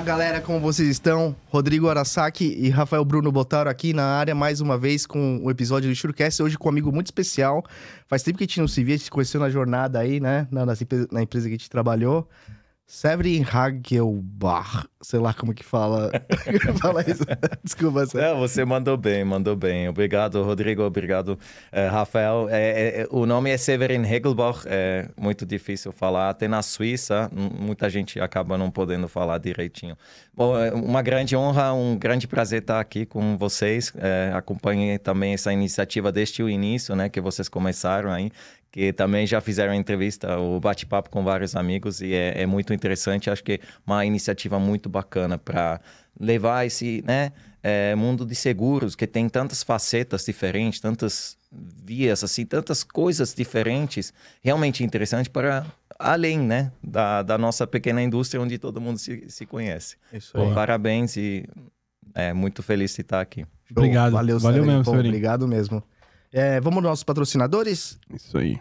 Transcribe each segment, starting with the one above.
Galera, como vocês estão? Rodrigo Arasaki e Rafael Bruno Botaro aqui na área mais uma vez com o episódio do Insurecast, hoje com um amigo muito especial. Faz tempo que a gente não se via, a gente se conheceu na jornada aí, né? Na empresa que a gente trabalhou. Severin Hagelbach, sei lá como que fala. Fala isso. Desculpa. Não, você mandou bem. Obrigado, Rodrigo. Obrigado, Rafael. O nome é Severin Hagelbach, é muito difícil falar. Até na Suíça, muita gente acaba não podendo falar direitinho. Bom, é uma grande honra, um grande prazer estar aqui com vocês. Acompanhei também essa iniciativa desde o início, né, que vocês começaram aí, que também já fizeram entrevista, o bate-papo com vários amigos, e é muito interessante. Acho que é uma iniciativa muito bacana para levar esse, né, mundo de seguros, que tem tantas facetas diferentes, tantas vias, assim, tantas coisas diferentes, realmente interessante para além, né, da nossa pequena indústria, onde todo mundo se conhece. Isso aí. Bom, parabéns e muito feliz de estar aqui. Obrigado. Valeu mesmo, Severin. Obrigado mesmo. Vamos aos nossos patrocinadores? Isso aí.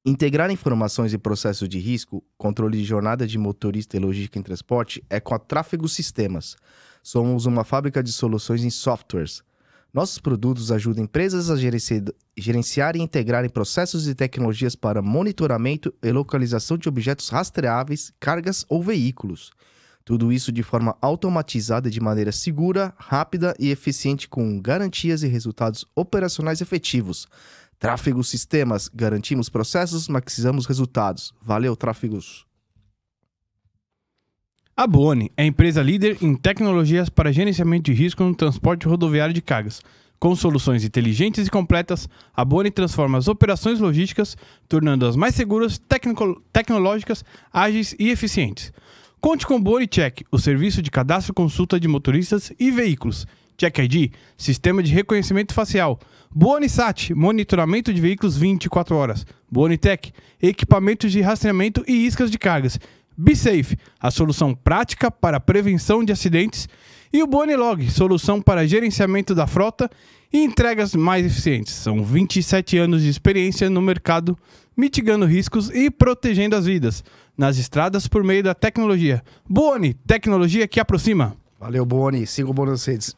Integrar informações e processos de risco, controle de jornada de motorista e logística em transporte é com a Tráfego Sistemas. Somos uma fábrica de soluções em softwares. Nossos produtos ajudam empresas a gerenciar e integrarem processos e tecnologias para monitoramento e localização de objetos rastreáveis, cargas ou veículos. Tudo isso de forma automatizada e de maneira segura, rápida e eficiente, com garantias e resultados operacionais efetivos. Tráfego Sistemas. Garantimos processos, maximizamos resultados. Valeu, Tráfegos. A Booni é a empresa líder em tecnologias para gerenciamento de risco no transporte rodoviário de cargas. Com soluções inteligentes e completas, a Booni transforma as operações logísticas, tornando-as mais seguras, tecnológicas, ágeis e eficientes. Conte com o Booni Check, o serviço de cadastro e consulta de motoristas e veículos. Check ID, sistema de reconhecimento facial. Booni Sat, monitoramento de veículos 24 horas. Booni Tech, equipamentos de rastreamento e iscas de cargas. BeSafe, a solução prática para a prevenção de acidentes. E o Booni Log, solução para gerenciamento da frota e entregas mais eficientes. São 27 anos de experiência no mercado, mitigando riscos e protegendo as vidas nas estradas por meio da tecnologia. Booni, tecnologia que aproxima. Valeu, Booni. Siga o Booni nas redes.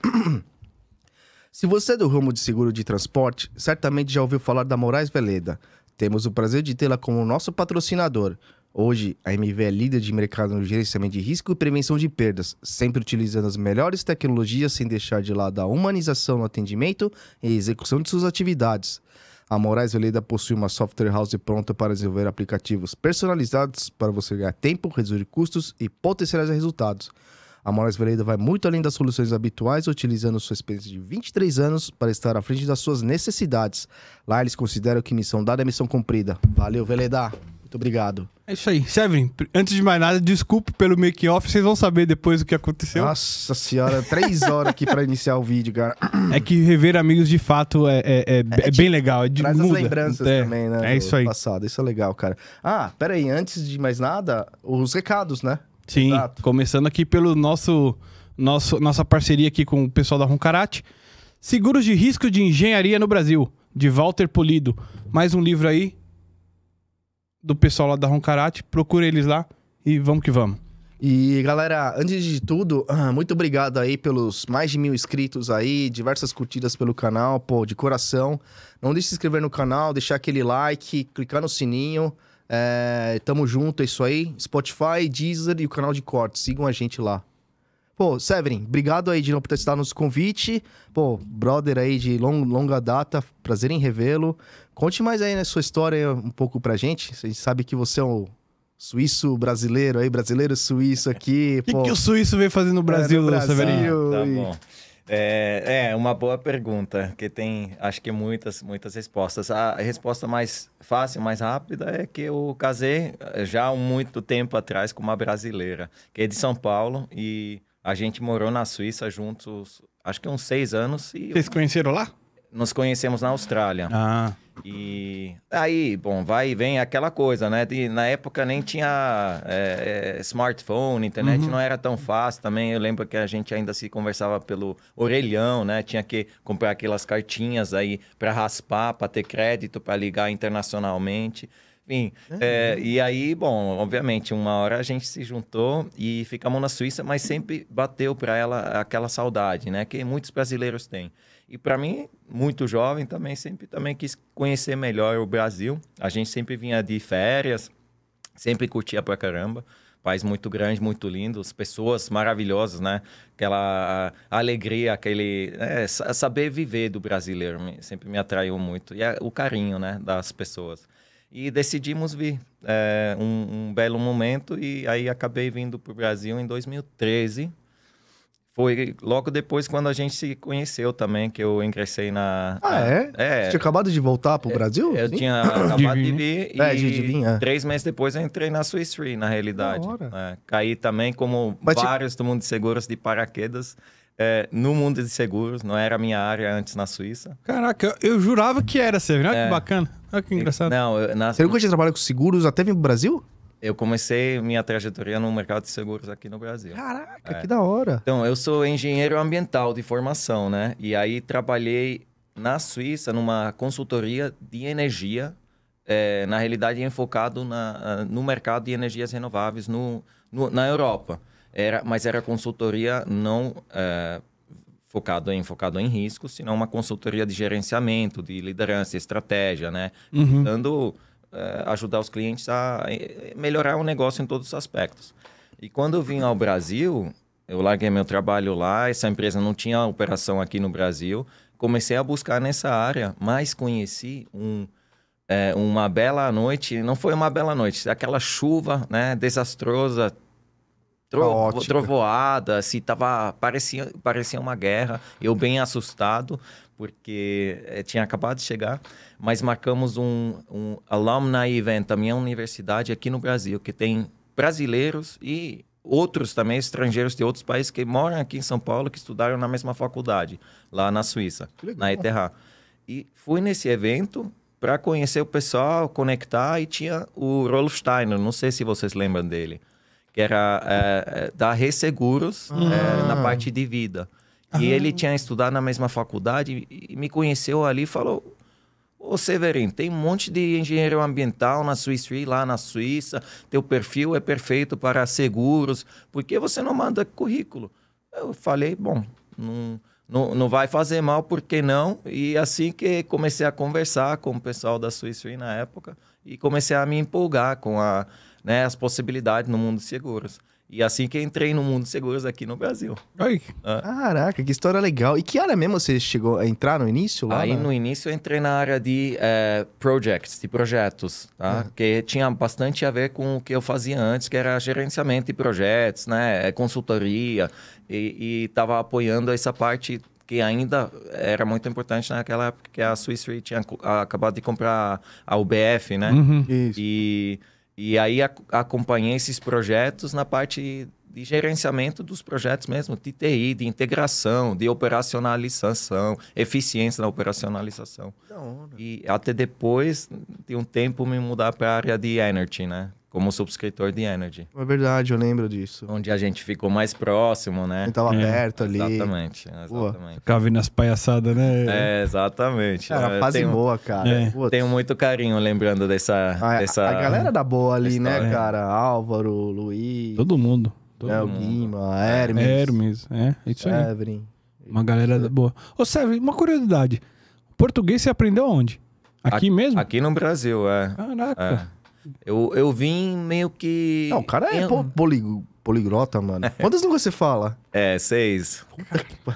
Se você é do ramo de seguro de transporte, certamente já ouviu falar da Moraes Veleda. Temos o prazer de tê-la como nosso patrocinador. Hoje, a MV é líder de mercado no gerenciamento de risco e prevenção de perdas, sempre utilizando as melhores tecnologias sem deixar de lado a humanização no atendimento e execução de suas atividades. A Moraes Veleda possui uma software house pronta para desenvolver aplicativos personalizados para você ganhar tempo, reduzir custos e potencializar resultados. A Moraes Veleda vai muito além das soluções habituais, utilizando sua experiência de 23 anos para estar à frente das suas necessidades. Lá eles consideram que missão dada é missão cumprida. Valeu, Veleda. Muito obrigado. É isso aí. Severin, antes de mais nada, desculpe pelo make-off, vocês vão saber depois o que aconteceu. Nossa senhora, 3 horas aqui para iniciar o vídeo, cara. É que rever amigos de fato é bem legal. Traz as lembranças também, né? É isso aí. Passado. Isso é legal, cara. Ah, pera aí, antes de mais nada, os recados, né? Sim, exato. Começando aqui pelo nossa parceria aqui com o pessoal da Roncarate. Seguros de risco de engenharia no Brasil, de Walter Polido. Mais um livro aí do pessoal lá da Roncarate. Procura eles lá e vamos que vamos. E galera, antes de tudo, muito obrigado aí pelos mais de 1000 inscritos aí, diversas curtidas pelo canal, pô, de coração. Não deixe de se inscrever no canal, deixar aquele like, clicar no sininho. Tamo junto, é isso aí. Spotify, Deezer e o canal de cortes. Sigam a gente lá. Pô, Severin, obrigado aí de não ter estado no nosso convite. Pô, brother aí de longa data, prazer em revê-lo. Conte mais aí na sua história um pouco pra gente. A gente sabe que você é um suíço brasileiro aí, brasileiro suíço aqui. O que o suíço veio fazer no Brasil, Severin? Tá bom. É uma boa pergunta, que tem, acho que muitas respostas. A resposta mais fácil, mais rápida é que eu casei já há muito tempo atrás com uma brasileira, que é de São Paulo, e a gente morou na Suíça juntos, acho que uns 6 anos. E vocês conheceram lá? Nos conhecemos na Austrália. Ah. E aí, bom, vai e vem aquela coisa, né? Na época nem tinha smartphone, internet não era tão fácil também. Eu lembro que a gente ainda se conversava pelo orelhão, né? Tinha que comprar aquelas cartinhas aí para raspar, para ter crédito, para ligar internacionalmente. Enfim, e aí, bom, obviamente, uma hora a gente se juntou e ficamos na Suíça, mas sempre bateu para ela aquela saudade, né? Que muitos brasileiros têm. E para mim, muito jovem também, sempre também quis conhecer melhor o Brasil. A gente sempre vinha de férias, sempre curtia pra caramba. País muito grande, muito lindo, as pessoas maravilhosas, né? Aquela alegria, aquele saber viver do brasileiro sempre me atraiu muito. E o carinho, né, das pessoas. E decidimos vir um belo momento e aí acabei vindo para o Brasil em 2013. Foi logo depois quando a gente se conheceu também, que eu ingressei na... Você tinha acabado de voltar pro Brasil? Eu tinha acabado de vir e 3 meses depois eu entrei na Swiss Re, na realidade. Caí também, como vários do mundo de seguros, de paraquedas. No mundo de seguros, não era a minha área antes na Suíça. Caraca, eu jurava que era, Severino. Olha que bacana. Olha que engraçado. Você nunca tinha trabalhado com seguros até vir pro Brasil? Eu comecei minha trajetória no mercado de seguros aqui no Brasil. Caraca, que da hora. Então, eu sou engenheiro ambiental de formação, né? E aí trabalhei na Suíça numa consultoria de energia, na realidade enfocado no mercado de energias renováveis na Europa. Mas era consultoria não focado em riscos, senão uma consultoria de gerenciamento, de liderança, estratégia, né? Dando... ajudar os clientes a melhorar o negócio em todos os aspectos. E quando eu vim ao Brasil, eu larguei meu trabalho lá, essa empresa não tinha operação aqui no Brasil, comecei a buscar nessa área, mas conheci uma bela noite, não foi uma bela noite, aquela chuva, né, desastrosa, trovoada, assim, parecia uma guerra, eu bem assustado, porque tinha acabado de chegar, mas marcamos um alumni event da minha universidade aqui no Brasil, que tem brasileiros e outros também, estrangeiros de outros países que moram aqui em São Paulo, que estudaram na mesma faculdade, lá na Suíça, na ETH. E fui nesse evento para conhecer o pessoal, conectar, e tinha o Rolf Steiner, não sei se vocês lembram dele, que era da Resseguros, na parte de vida. E ele tinha estudado na mesma faculdade e me conheceu ali e falou: ô Severino, tem um monte de engenheiro ambiental na Swiss Re, lá na Suíça, teu perfil é perfeito para seguros, por que você não manda currículo? Eu falei, bom, não vai fazer mal, por que não? E assim que comecei a conversar com o pessoal da Swiss Re na época e comecei a me empolgar com as possibilidades no mundo de seguros. E assim que entrei no mundo de seguros aqui no Brasil. Oi. Caraca, que história legal. E que área mesmo você chegou a entrar no início? Lá no início eu entrei na área de projetos, tá? Que tinha bastante a ver com o que eu fazia antes, que era gerenciamento de projetos, né? Consultoria, e estava apoiando essa parte que ainda era muito importante naquela época, que a Swiss Re tinha acabado de comprar a UBF, né? Isso. E aí acompanhei esses projetos na parte de gerenciamento dos projetos mesmo, de TI, de integração, de operacionalização, eficiência na operacionalização. E até depois de um tempo me mudar para a área de Energy, né? Como subscritor de Energy. É verdade, eu lembro disso. Onde a gente ficou mais próximo, né? Ele tava aberto ali. Exatamente. Ficava vendo as palhaçadas, né? Exatamente. Era fase boa, cara. Tenho muito carinho lembrando dessa... A galera da boa ali, né, cara? Álvaro, Luiz... Todo mundo. Guima, Hermes. Hermes, isso aí. Severin. Uma galera boa. Ô, Severin, uma curiosidade. Português você aprendeu onde? Aqui mesmo? Aqui no Brasil, Caraca. Eu vim meio que... Não, o cara é poliglota, mano. Quantas línguas você fala? 6.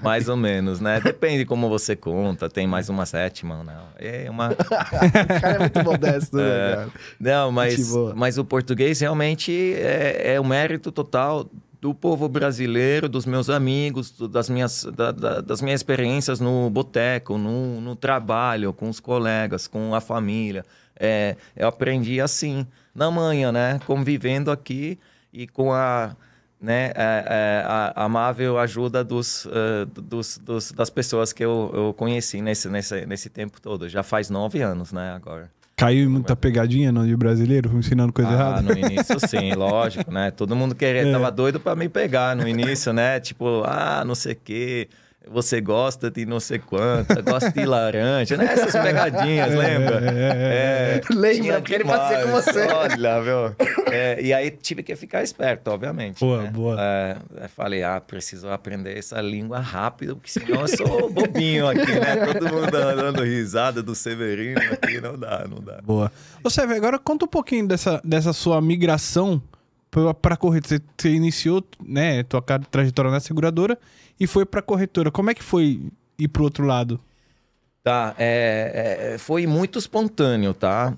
Mais ou menos, né? Depende como você conta. Tem mais uma 7ª, não. O cara é muito modesto, né, cara? Não, mas o português realmente é um mérito total do povo brasileiro, dos meus amigos, das minhas experiências no boteco, no trabalho, com os colegas, com a família. Eu aprendi assim, na manhã, né? Convivendo aqui e com a amável ajuda das pessoas que eu conheci nesse tempo todo. Já faz 9 anos, né, agora. Caiu em muita pegadinha de brasileiro, ensinando coisa errada? No início sim, lógico, né? Todo mundo tava doido pra me pegar no início, né? Tipo, não sei o quê. você gosta de não sei quanto, gosta de laranja, né? Essas pegadinhas, lembra? Lembra, porque ele fazia com você. Olha, viu? E aí tive que ficar esperto, obviamente. Boa, né? boa. Falei, preciso aprender essa língua rápido, porque senão eu sou bobinho aqui, né? Todo mundo dando risada do Severino aqui, não dá. Boa. Ô, Sérgio, agora conta um pouquinho dessa sua migração para corretora. Você iniciou, né, tua trajetória na seguradora e foi para corretora. Como é que foi ir pro outro lado? Tá, foi muito espontâneo, tá?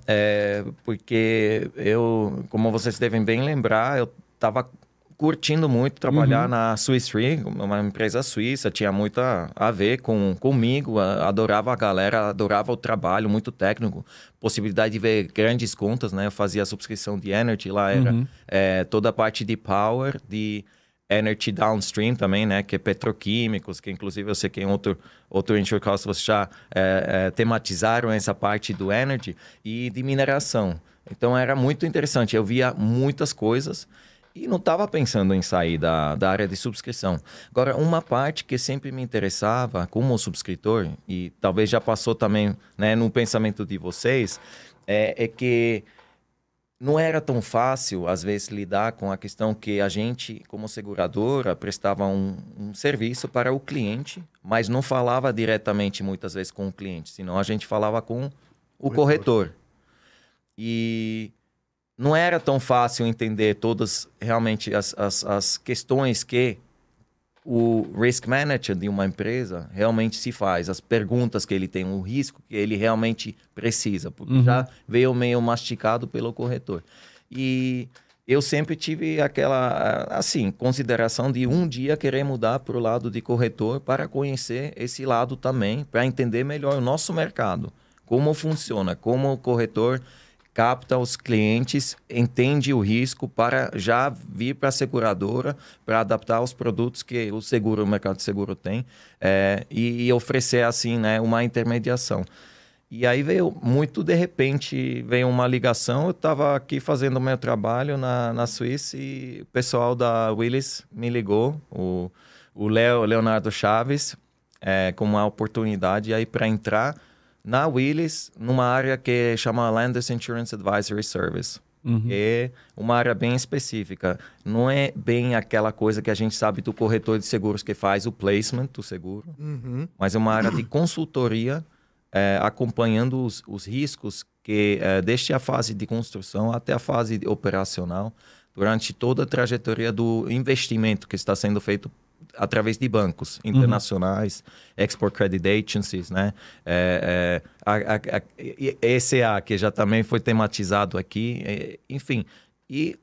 Porque eu, como vocês devem bem lembrar, eu estava curtindo muito trabalhar na Swiss Re, uma empresa suíça, tinha muito a ver comigo, adorava a galera, adorava o trabalho, muito técnico, possibilidade de ver grandes contas, né? Eu fazia a subscrição de Energy, lá era toda a parte de Power, de Energy Downstream também, né? Que é petroquímicos, que inclusive eu sei que em outro Insurecast vocês já tematizaram essa parte do Energy e de mineração. Então era muito interessante, eu via muitas coisas e não estava pensando em sair da área de subscrição. Agora, uma parte que sempre me interessava como subscritor, e talvez já passou também, né, no pensamento de vocês, é que não era tão fácil, às vezes, lidar com a questão que a gente, como seguradora, prestava um serviço para o cliente, mas não falava diretamente, muitas vezes, com o cliente, senão a gente falava com o corretor. E não era tão fácil entender todas, realmente, as questões que o risk manager de uma empresa realmente se faz, as perguntas que ele tem, o risco que ele realmente precisa, porque já veio meio mastigado pelo corretor. E eu sempre tive aquela, assim, consideração de um dia querer mudar para o lado de corretor para conhecer esse lado também, para entender melhor o nosso mercado, como funciona, como o corretor capta os clientes, entende o risco para já vir para a seguradora, para adaptar os produtos que o mercado de seguro tem e oferecer, assim, né, uma intermediação. E aí veio muito de repente, veio uma ligação, eu estava aqui fazendo o meu trabalho na Suíça e o pessoal da Willis me ligou, o Leonardo Chaves, com uma oportunidade aí para entrar na Willis, numa área que chama Lenders Insurance Advisory Service. É uma área bem específica. Não é bem aquela coisa que a gente sabe do corretor de seguros que faz o placement do seguro, mas é uma área de consultoria, acompanhando os riscos que desde a fase de construção até a fase operacional, durante toda a trajetória do investimento que está sendo feito através de bancos internacionais, Export Credit Agencies, né? ECA, que já também foi tematizado aqui, enfim. E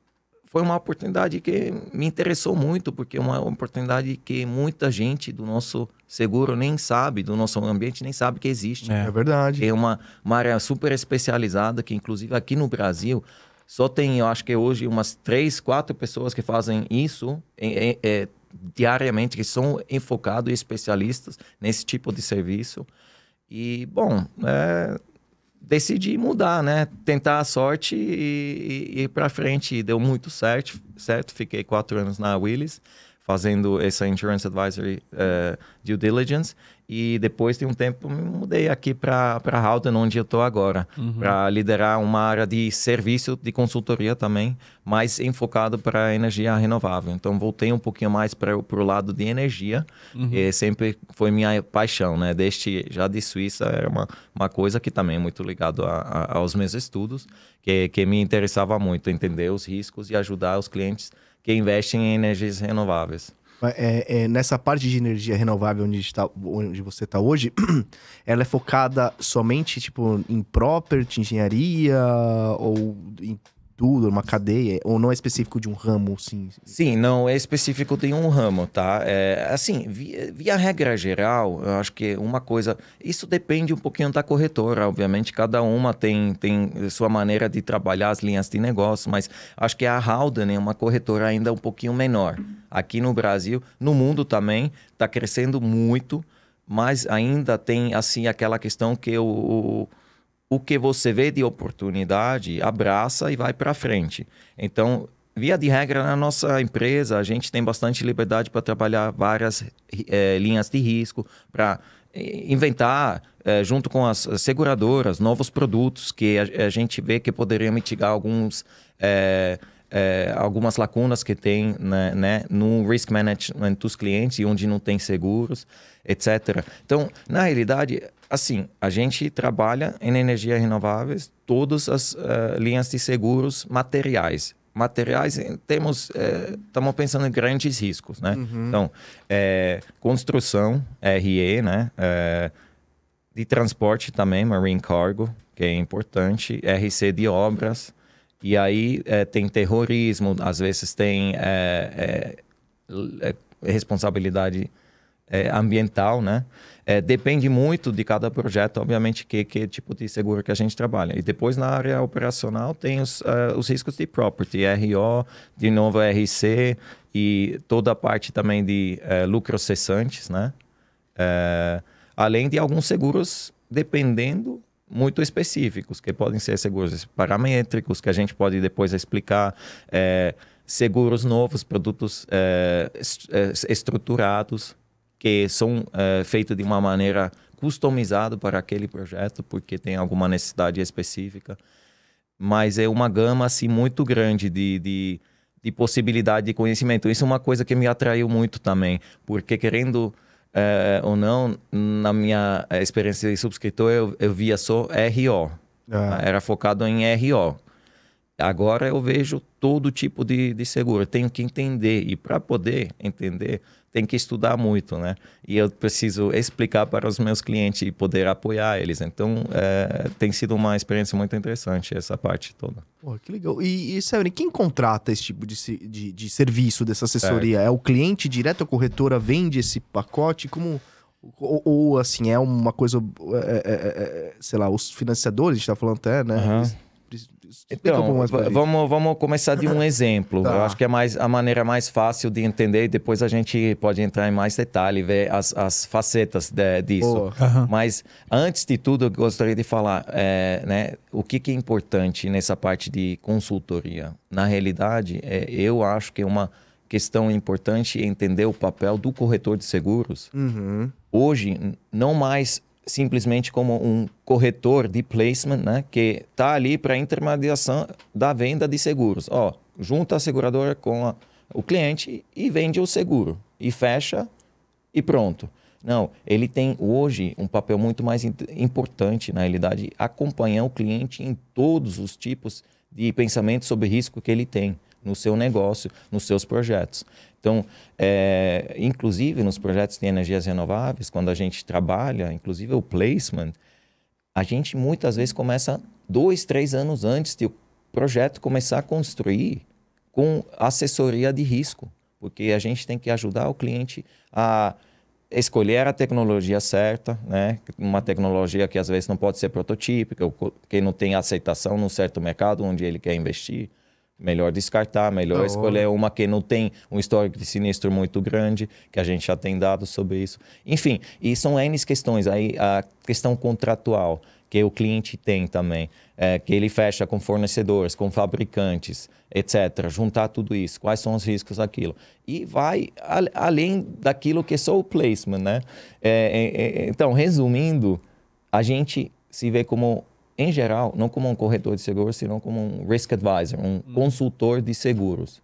foi uma oportunidade que me interessou muito, porque é uma oportunidade que muita gente do nosso seguro nem sabe, do nosso ambiente nem sabe que existe. É verdade. É uma área super especializada, que inclusive aqui no Brasil só tem, eu acho que hoje, umas 3, 4 pessoas que fazem isso diariamente, que são enfocados e especialistas nesse tipo de serviço. E, bom, decidi mudar, né? Tentar a sorte e ir para frente. E deu muito certo. Fiquei 4 anos na Willis, fazendo essa Insurance Advisory Due Diligence. E depois de um tempo me mudei aqui para Howden, onde eu estou agora, para liderar uma área de serviço de consultoria também, mais enfocado para energia renovável. Então voltei um pouquinho mais para o lado de energia, e sempre foi minha paixão, né? Desde já de Suíça era uma coisa que também é muito ligado aos meus estudos, que me interessava muito entender os riscos e ajudar os clientes que investem em energias renováveis. Nessa parte de energia renovável onde você está hoje, ela é focada somente tipo, em property, engenharia, ou em tudo, uma cadeia, ou não é específico de um ramo, sim? Sim, não é específico de um ramo, tá? Assim, via regra geral, eu acho que uma coisa... Isso depende um pouquinho da corretora, obviamente, cada uma tem sua maneira de trabalhar as linhas de negócio, mas acho que a Howden é uma corretora ainda um pouquinho menor. Aqui no Brasil, no mundo também, está crescendo muito, mas ainda tem, assim, aquela questão que o que você vê de oportunidade, abraça e vai para frente. Então, via de regra, na nossa empresa, a gente tem bastante liberdade para trabalhar várias linhas de risco, para inventar, junto com as seguradoras, novos produtos que a gente vê que poderiam mitigar algumas lacunas que tem, né, no risk management dos clientes e onde não tem seguros, etc. Então, na realidade, assim, a gente trabalha em energias renováveis, todas as linhas de seguros materiais. Materiais, estamos pensando em grandes riscos, né? Uhum. Então, construção, RE, né? De transporte também, Marine Cargo, que é importante, RC de obras, e aí tem terrorismo, às vezes tem responsabilidade ambiental, né? Depende muito de cada projeto, obviamente, que tipo de seguro que a gente trabalha. E depois, na área operacional, tem os riscos de property, RO, de novo RC, e toda a parte também de lucros cessantes, né? Além de alguns seguros, dependendo, muito específicos, que podem ser seguros paramétricos, que a gente pode depois explicar, seguros novos, produtos estruturados, que são feitos de uma maneira customizada para aquele projeto, porque tem alguma necessidade específica. Mas é uma gama assim, muito grande de possibilidade de conhecimento. Isso é uma coisa que me atraiu muito também, porque querendo ou não, na minha experiência de subscritor, eu via só RO. Era focado em RO. Agora eu vejo todo tipo de seguro. Eu tenho que entender. E para poder entender, tem que estudar muito, né? E eu preciso explicar para os meus clientes e poder apoiar eles. Então, tem sido uma experiência muito interessante essa parte toda. Pô, que legal. E Severin, quem contrata esse tipo de serviço, dessa assessoria? É o cliente direto, a corretora vende esse pacote? Como... Ou assim, é uma coisa... sei lá, os financiadores, a gente tá falando até, né? Uhum. Então, vamos começar de um exemplo. Tá. Eu acho que é a maneira mais fácil de entender, e depois a gente pode entrar em mais detalhe, ver as facetas disso. Uhum. Mas, antes de tudo, eu gostaria de falar né, o que é importante nessa parte de consultoria. Na realidade, eu acho que é uma questão importante entender o papel do corretor de seguros. Uhum. Hoje, não mais simplesmente como um corretor de placement, né, que está ali para a intermediação da venda de seguros. Junta a seguradora com o cliente e vende o seguro. E fecha e pronto. Não, ele tem hoje um papel muito mais importante, na realidade, acompanhar o cliente em todos os tipos de pensamento sobre risco que ele tem no seu negócio, nos seus projetos. Então, inclusive nos projetos de energias renováveis, quando a gente trabalha, inclusive o placement, a gente muitas vezes começa 2, 3 anos antes de o projeto começar a construir com assessoria de risco, porque a gente tem que ajudar o cliente a escolher a tecnologia certa, né? Uma tecnologia que às vezes não pode ser prototípica, ou que não tem aceitação num certo mercado onde ele quer investir. Melhor descartar, melhor escolher uma que não tem um histórico de sinistro muito grande, que a gente já tem dados sobre isso. Enfim, e são N questões. Aí a questão contratual, que o cliente tem também, que ele fecha com fornecedores, com fabricantes, etc. Juntar tudo isso, quais são os riscos daquilo. E vai além daquilo que é só o placement, né? Então, resumindo, a gente se vê como, em geral, não como um corretor de seguros, senão como um risk advisor, um consultor de seguros.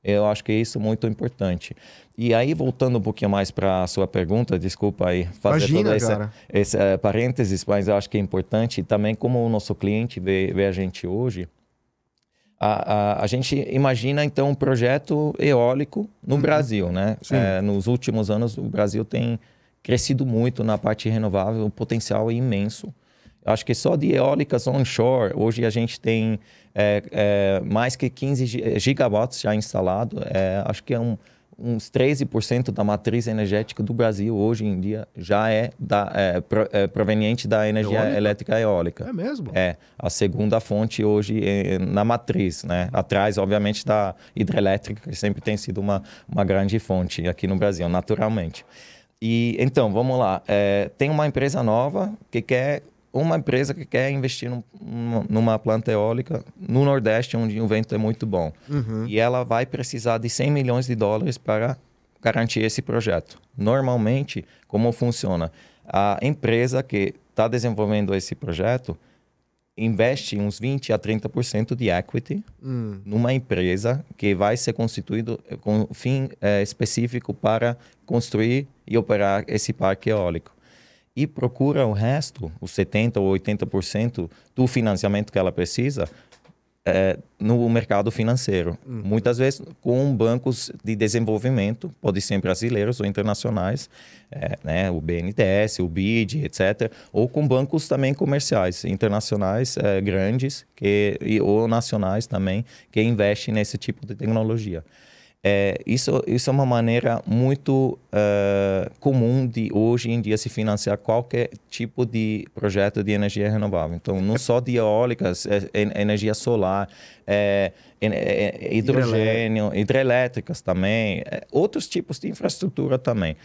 Eu acho que isso é muito importante. E aí, voltando um pouquinho mais para a sua pergunta, desculpa aí fazer todo esse parênteses, mas eu acho que é importante também, como o nosso cliente vê a gente hoje, a gente imagina, então, um projeto eólico no Brasil, né? Nos últimos anos, o Brasil tem crescido muito na parte renovável, o potencial é imenso. Acho que só de eólicas onshore, hoje a gente tem mais que 15 gigawatts já instalado. Acho que é uns 13% da matriz energética do Brasil hoje em dia já é proveniente da energia elétrica eólica. É mesmo? É a segunda fonte hoje na matriz, né? Atrás, obviamente, da hidrelétrica, que sempre tem sido uma grande fonte aqui no Brasil, naturalmente. E então, vamos lá. Tem uma empresa nova que quer uma empresa que quer investir numa planta eólica no Nordeste, onde o vento é muito bom. E ela vai precisar de 100 milhões de dólares para garantir esse projeto. Normalmente, como funciona? A empresa que está desenvolvendo esse projeto investe uns 20 a 30% de equity numa empresa que vai ser constituído com fim específico para construir e operar esse parque eólico. E procura o resto, os 70% ou 80% do financiamento que ela precisa no mercado financeiro. Muitas vezes com bancos de desenvolvimento, pode ser brasileiros ou internacionais, né, o BNDES, o BID, etc. Ou com bancos também comerciais, internacionais grandes ou nacionais também, que investem nesse tipo de tecnologia. Isso é uma maneira muito comum de hoje em dia se financiar qualquer tipo de projeto de energia renovável. Então, não só de eólicas, energia solar, hidrogênio, hidrelétricas também, outros tipos de infraestrutura também.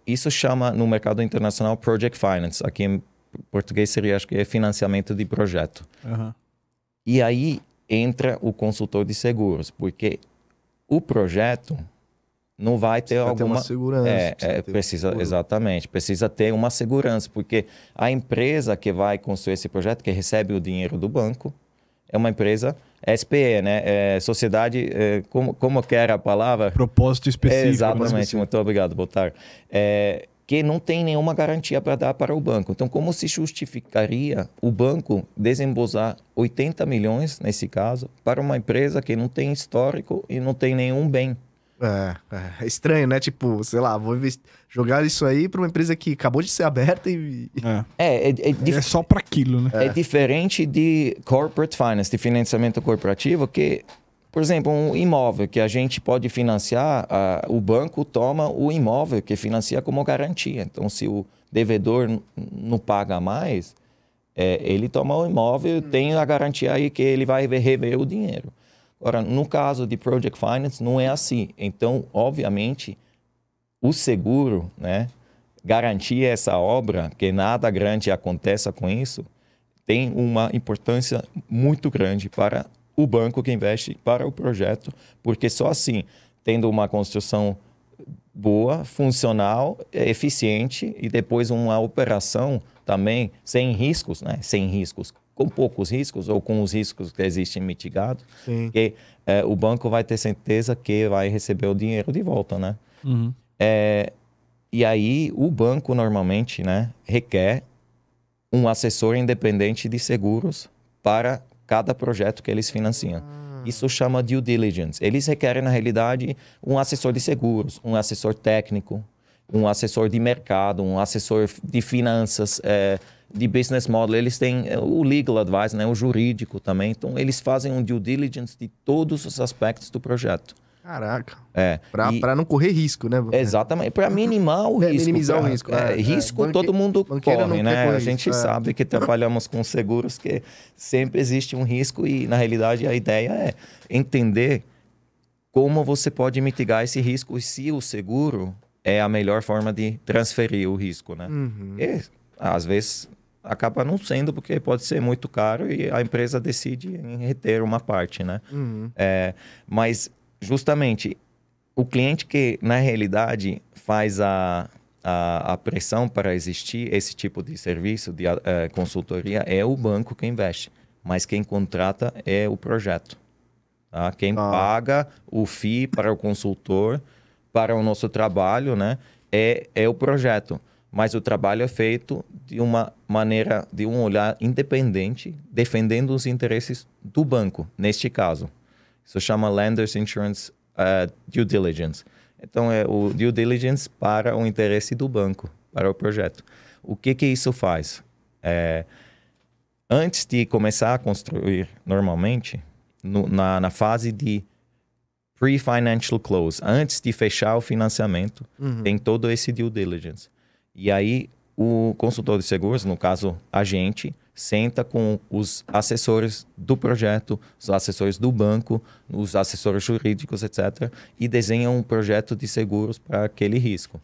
Isso chama no mercado internacional Project Finance. Aqui em português seria, acho que é financiamento de projeto. E aí entra o consultor de seguros, porque o projeto não vai ter alguma... ter uma segurança. Exatamente. Precisa ter uma segurança, porque a empresa que vai construir esse projeto, que recebe o dinheiro do banco, é uma empresa SPE, né? Sociedade... como que era a palavra? Propósito específico. Exatamente. Muito obrigado, Botar. Que não tem nenhuma garantia para dar para o banco. Então, como se justificaria o banco desembolsar 80 milhões, nesse caso, para uma empresa que não tem histórico e não tem nenhum bem? É estranho, né? Tipo, sei lá, vou jogar isso aí para uma empresa que acabou de ser aberta e... É só para aquilo, né? É diferente de corporate finance, de financiamento corporativo, que... Por exemplo, um imóvel que a gente pode financiar, o banco toma o imóvel que financia como garantia. Então, se o devedor não paga mais, ele toma o imóvel e tem a garantia aí que ele vai rever o dinheiro. Agora, no caso de Project Finance, não é assim. Então, obviamente, o seguro, né, garantir essa obra, que nada grande aconteça com isso, tem uma importância muito grande para o banco que investe para o projeto, porque só assim, tendo uma construção boa, funcional, eficiente e depois uma operação também sem riscos, né? Sem riscos, com poucos riscos ou com os riscos que existem mitigados, que o banco vai ter certeza que vai receber o dinheiro de volta, né? E aí o banco normalmente, né, requer um assessor independente de seguros para cada projeto que eles financiam. Isso chama due diligence. Eles requerem, na realidade, um assessor de seguros, um assessor técnico, um assessor de mercado, um assessor de finanças, de business model. Eles têm o legal advice, né, o jurídico também. Então, eles fazem um due diligence de todos os aspectos do projeto. Caraca. Para não correr risco, né? Exatamente. Para minimar o risco. Minimizar o risco. Risco todo mundo corre, né? A gente sabe que trabalhamos com seguros que sempre existe um risco e, na realidade, a ideia é entender como você pode mitigar esse risco e se o seguro é a melhor forma de transferir o risco, né? E, às vezes, acaba não sendo porque pode ser muito caro e a empresa decide em reter uma parte, né? Mas... Justamente, o cliente que, na realidade, faz a pressão para existir esse tipo de serviço de consultoria é o banco que investe. Mas quem contrata é o projeto. Tá? Quem paga o FII para o consultor, para o nosso trabalho, né, é o projeto. Mas o trabalho é feito de uma maneira, de um olhar independente, defendendo os interesses do banco, neste caso. Isso chama Lenders Insurance Due Diligence. Então, é o due diligence para o interesse do banco, para o projeto. O que isso faz? Antes de começar a construir normalmente, na fase de pre-financial close, antes de fechar o financiamento, tem todo esse due diligence. E aí, o consultor de seguros, no caso, a gente, senta com os assessores do projeto, os assessores do banco, os assessores jurídicos, etc. e desenha um projeto de seguros para aquele risco.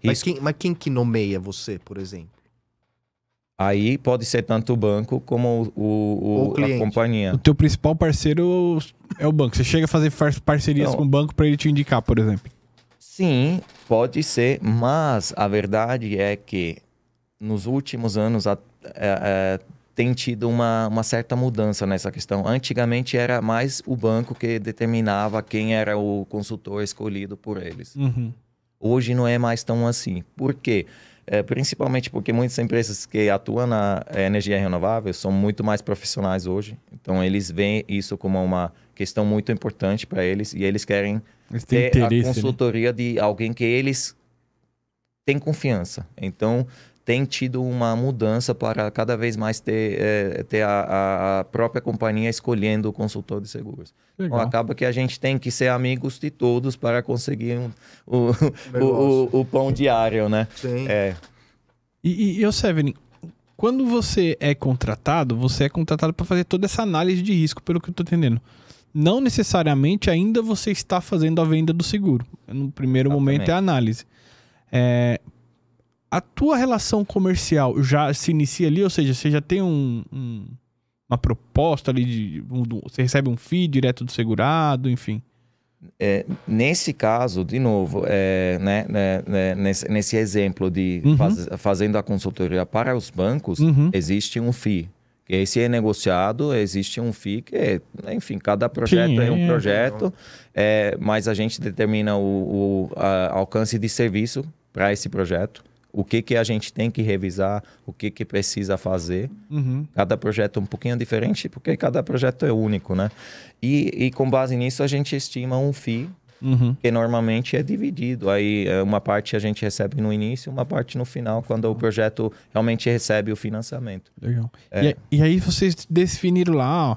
Mas quem que nomeia você, por exemplo? Aí pode ser tanto o banco como O cliente. a companhia. O teu principal parceiro é o banco. Você chega a fazer parcerias com o banco para ele te indicar, por exemplo. Sim, pode ser, mas a verdade é que nos últimos anos tem tido uma certa mudança nessa questão. Antigamente era mais o banco que determinava quem era o consultor escolhido por eles. Uhum. Hoje não é mais tão assim. Por quê? Principalmente porque muitas empresas que atuam na energia renovável são muito mais profissionais hoje. Então, eles veem isso como uma questão muito importante para eles e eles querem ter a consultoria de alguém que eles têm confiança. Então, tem tido uma mudança para cada vez mais ter a própria companhia escolhendo o consultor de seguros. Então, acaba que a gente tem que ser amigos de todos para conseguir o pão diário, né? Sim. E Severin, quando você é contratado para fazer toda essa análise de risco, pelo que eu estou entendendo. Não necessariamente ainda você está fazendo a venda do seguro. No primeiro momento é a análise. A tua relação comercial já se inicia ali? Ou seja, você já tem uma proposta ali, você recebe um FII direto do segurado, enfim? Nesse caso, de novo, nesse exemplo de fazendo a consultoria para os bancos, existe um FII. Esse é negociado, existe um FII que, enfim, cada projeto é um projeto, mas a gente determina o alcance de serviço para esse projeto. O que a gente tem que revisar, o que precisa fazer. Cada projeto é um pouquinho diferente, porque cada projeto é único, né? E com base nisso, a gente estima um FII, que normalmente é dividido. Aí, uma parte a gente recebe no início, uma parte no final, quando o projeto realmente recebe o financiamento. Legal. E aí, vocês definiram lá, ó,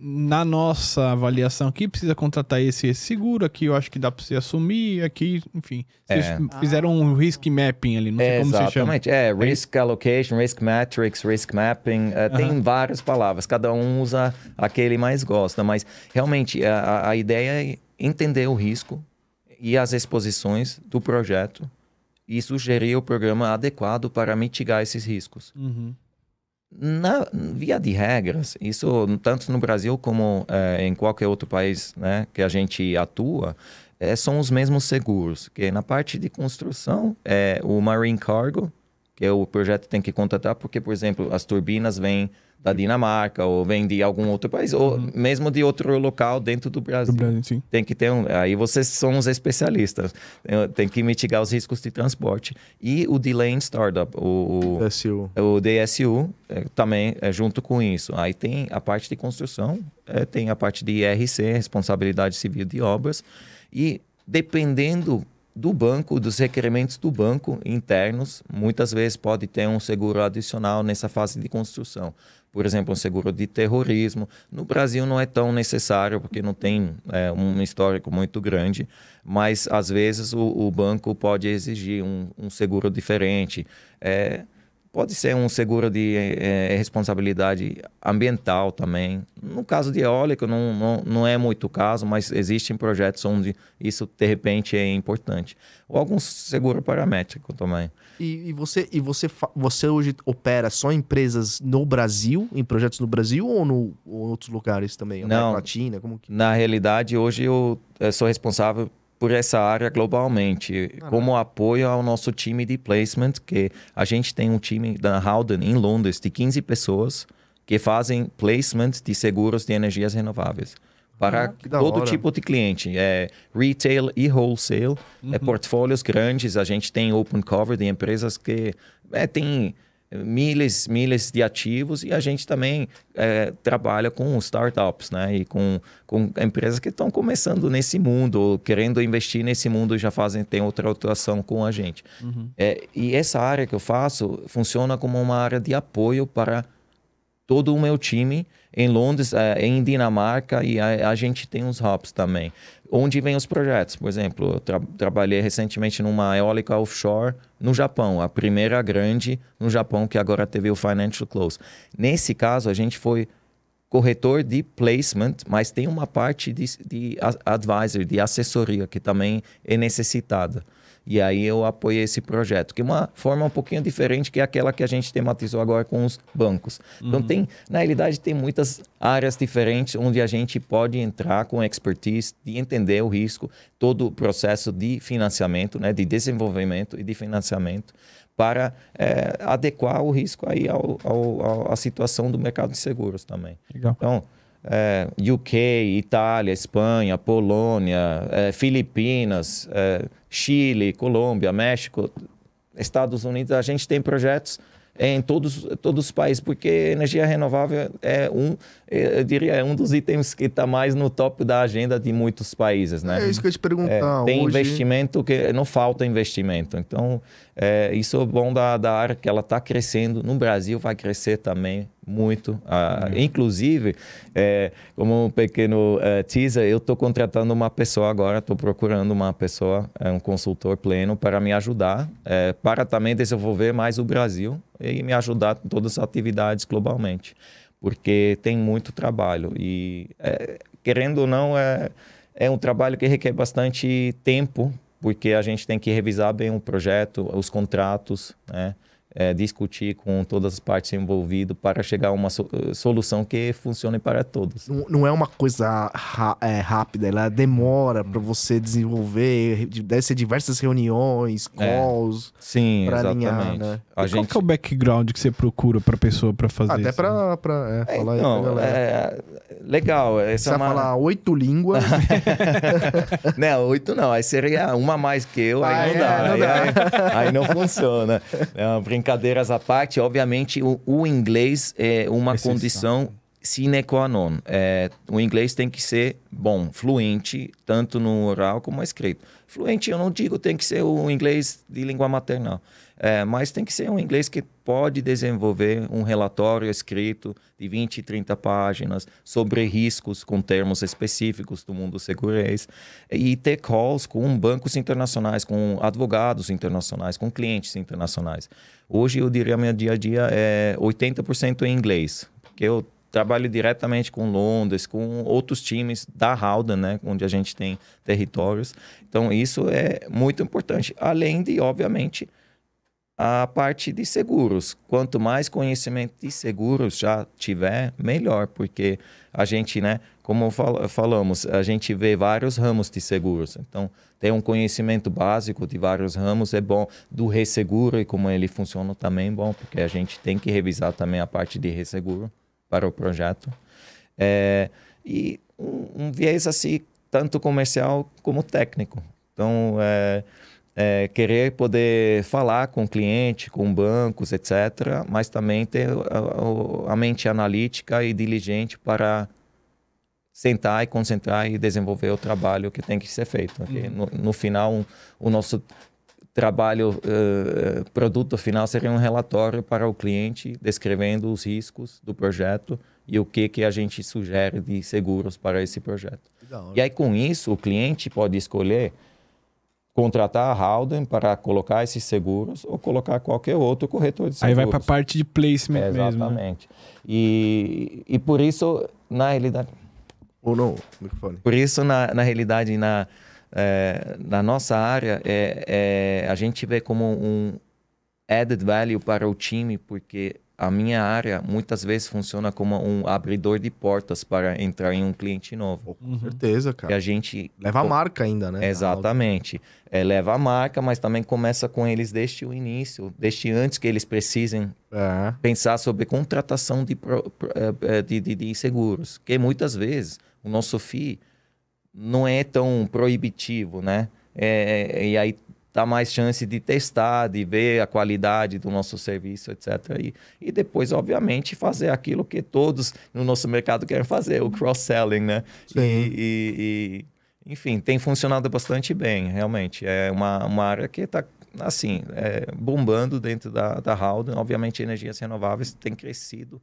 na nossa avaliação aqui, precisa contratar esse seguro, aqui eu acho que dá para você assumir, aqui, enfim. Vocês fizeram um risk mapping ali, não sei como se chama. Exatamente, risk allocation, risk matrix, risk mapping, tem várias palavras, cada um usa a que ele mais gosta, mas realmente a ideia é entender o risco e as exposições do projeto e sugerir o programa adequado para mitigar esses riscos. Via de regras, isso tanto no Brasil como em qualquer outro país, né, que a gente atua, são os mesmos seguros. Que na parte de construção, o Marine Cargo, que o projeto tem que contratar, porque, por exemplo, as turbinas vêm da Dinamarca, ou vêm de algum outro país, ou mesmo de outro local dentro do Brasil. Sim. Tem que ter aí vocês são os especialistas. Tem que mitigar os riscos de transporte. E o Delay in Startup, o DSU, também é junto com isso. Aí tem a parte de construção, tem a parte de IRC, Responsabilidade Civil de Obras, e dependendo do banco, dos requerimentos do banco internos, muitas vezes pode ter um seguro adicional nessa fase de construção. Por exemplo, um seguro de terrorismo. No Brasil não é tão necessário, porque não tem um histórico muito grande, mas às vezes o banco pode exigir um seguro diferente. Pode ser um seguro de responsabilidade ambiental também. No caso de eólico, não é muito o caso, mas existem projetos onde isso, de repente, é importante. Ou algum seguro paramétrico também. E você hoje opera só empresas no Brasil, em projetos no Brasil, ou em outros lugares também? Não, Latina? Como que... Na realidade, hoje eu sou responsável por essa área globalmente, como apoio ao nosso time de placement, que a gente tem um time da Howden em Londres de 15 pessoas que fazem placement de seguros de energias renováveis para todo tipo de cliente, retail e wholesale, portfólios grandes, a gente tem open cover de empresas que tem milhas de ativos, e a gente também trabalha com startups, né? E com empresas que estão começando nesse mundo, ou querendo investir nesse mundo e já tem outra atuação com a gente. E essa área que eu faço funciona como uma área de apoio para todo o meu time em Londres, em Dinamarca, e a gente tem uns hubs também. Onde vem os projetos? Por exemplo, eu trabalhei recentemente numa eólica offshore no Japão, a primeira grande no Japão, que agora teve o financial close. Nesse caso, a gente foi corretor de placement, mas tem uma parte de advisory, de assessoria, que também é necessitada. E aí eu apoiei esse projeto, que é uma forma um pouquinho diferente que é aquela que a gente tematizou agora com os bancos. Então, na realidade, tem muitas áreas diferentes onde a gente pode entrar com expertise de entender o risco, todo o processo de financiamento, né, de desenvolvimento e de financiamento, para adequar o risco aí à situação do mercado de seguros também. Legal. Então, UK, Itália, Espanha, Polônia, Filipinas, Chile, Colômbia, México, Estados Unidos, a gente tem projetos em todos os países, porque energia renovável eu diria, um dos itens que está mais no topo da agenda de muitos países, né? É isso que eu ia te perguntar. Tem hoje... investimento, que não falta investimento. Então, isso é bom da área que ela está crescendo. No Brasil vai crescer também muito. Inclusive, como um pequeno teaser, eu estou contratando uma pessoa agora, estou procurando uma pessoa, um consultor pleno, para me ajudar, para também desenvolver mais o Brasil e me ajudar em todas as atividades globalmente. Porque tem muito trabalho e, querendo ou não, é um trabalho que requer bastante tempo, porque a gente tem que revisar bem o projeto, os contratos, né? Discutir com todas as partes envolvidas para chegar a uma solução que funcione para todos. Não é uma coisa rápida, ela demora para você desenvolver, deve ser diversas reuniões, calls, sim, para alinhar, exatamente. né? Qual que é o background que você procura pra pessoa pra fazer Até isso? para falar aí pra galera. Legal. Essa Você vai falar 8 línguas. Não, 8 não. Aí seria uma a mais que eu, aí não dá. Aí não funciona. Brincadeiras à parte, obviamente o inglês é uma condição sine qua non. O inglês tem que ser bom, fluente, tanto no oral como no escrito. Fluente, eu não digo tem que ser o inglês de língua maternal, mas tem que ser um inglês que pode desenvolver um relatório escrito de 20, 30 páginas sobre riscos com termos específicos do mundo segurança e ter calls com bancos internacionais, com advogados internacionais, com clientes internacionais. Hoje, eu diria, meu dia a dia é 80% em inglês, porque eu trabalho diretamente com Londres, com outros times da Howden, né, onde a gente tem territórios. Então, isso é muito importante. Além de, obviamente, a parte de seguros. Quanto mais conhecimento de seguros já tiver, melhor, porque a gente, né, como falamos, a gente vê vários ramos de seguros. Então, ter um conhecimento básico de vários ramos é bom. Do resseguro e como ele funciona também é bom, porque a gente tem que revisar também a parte de resseguro para o projeto. E um viés assim, tanto comercial como técnico. Então, querer poder falar com o cliente, com bancos, etc., mas também ter a mente analítica e diligente para sentar e concentrar e desenvolver o trabalho que tem que ser feito. Okay? No final, o nosso trabalho, produto final seria um relatório para o cliente descrevendo os riscos do projeto e o que a gente sugere de seguros para esse projeto. E aí, com isso, o cliente pode escolher contratar a Howden para colocar esses seguros ou colocar qualquer outro corretor de seguros. Aí vai para a parte de placement mesmo. Exatamente. Né? E por isso, na realidade... Ou não, microfone. Por isso, na realidade, na nossa área, a gente vê como um added value para o time, porque a minha área muitas vezes funciona como um abridor de portas para entrar em um cliente novo. Com certeza, cara. E a gente leva a marca ainda, né? Exatamente. Leva a marca, mas também começa com eles desde o início, desde antes que eles precisem pensar sobre contratação de seguros. Que muitas vezes o nosso FII não é tão proibitivo, né? E aí dá mais chance de testar, de ver a qualidade do nosso serviço, etc. E depois, obviamente, fazer aquilo que todos no nosso mercado querem fazer, o cross-selling, né? Enfim, tem funcionado bastante bem, realmente. É uma área que está, assim, bombando dentro da Howden. Obviamente, energias renováveis têm crescido.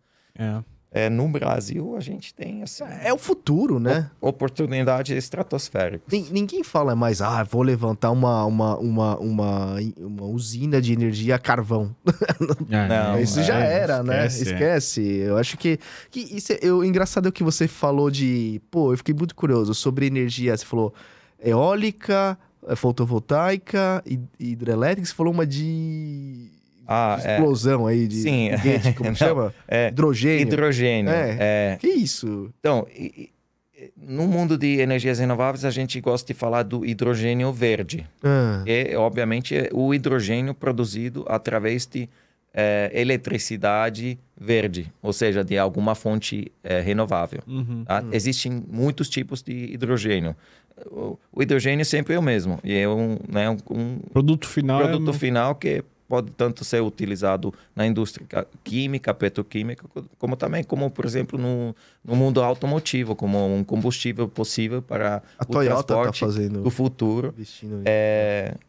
No Brasil, a gente tem, assim... É o futuro, né? Oportunidade estratosférica. Ninguém fala mais, vou levantar uma usina de energia a carvão. Não, isso já era, né? Esquece. Eu acho que isso engraçado é o que você falou de... Pô, eu fiquei muito curioso sobre energia. Você falou eólica, fotovoltaica, hidrelétrica, você falou uma de explosão aí, de sim. foguete, como Não, chama? Hidrogênio. Hidrogênio. Que isso? Então, no mundo de energias renováveis, a gente gosta de falar do hidrogênio verde. E, obviamente, é o hidrogênio produzido através de eletricidade verde, ou seja, de alguma fonte renovável. Tá? Existem muitos tipos de hidrogênio. O hidrogênio sempre é o mesmo. E é um produto final que pode tanto ser utilizado na indústria química, petroquímica, como também, por exemplo, no mundo automotivo, como um combustível possível para o transporte do futuro.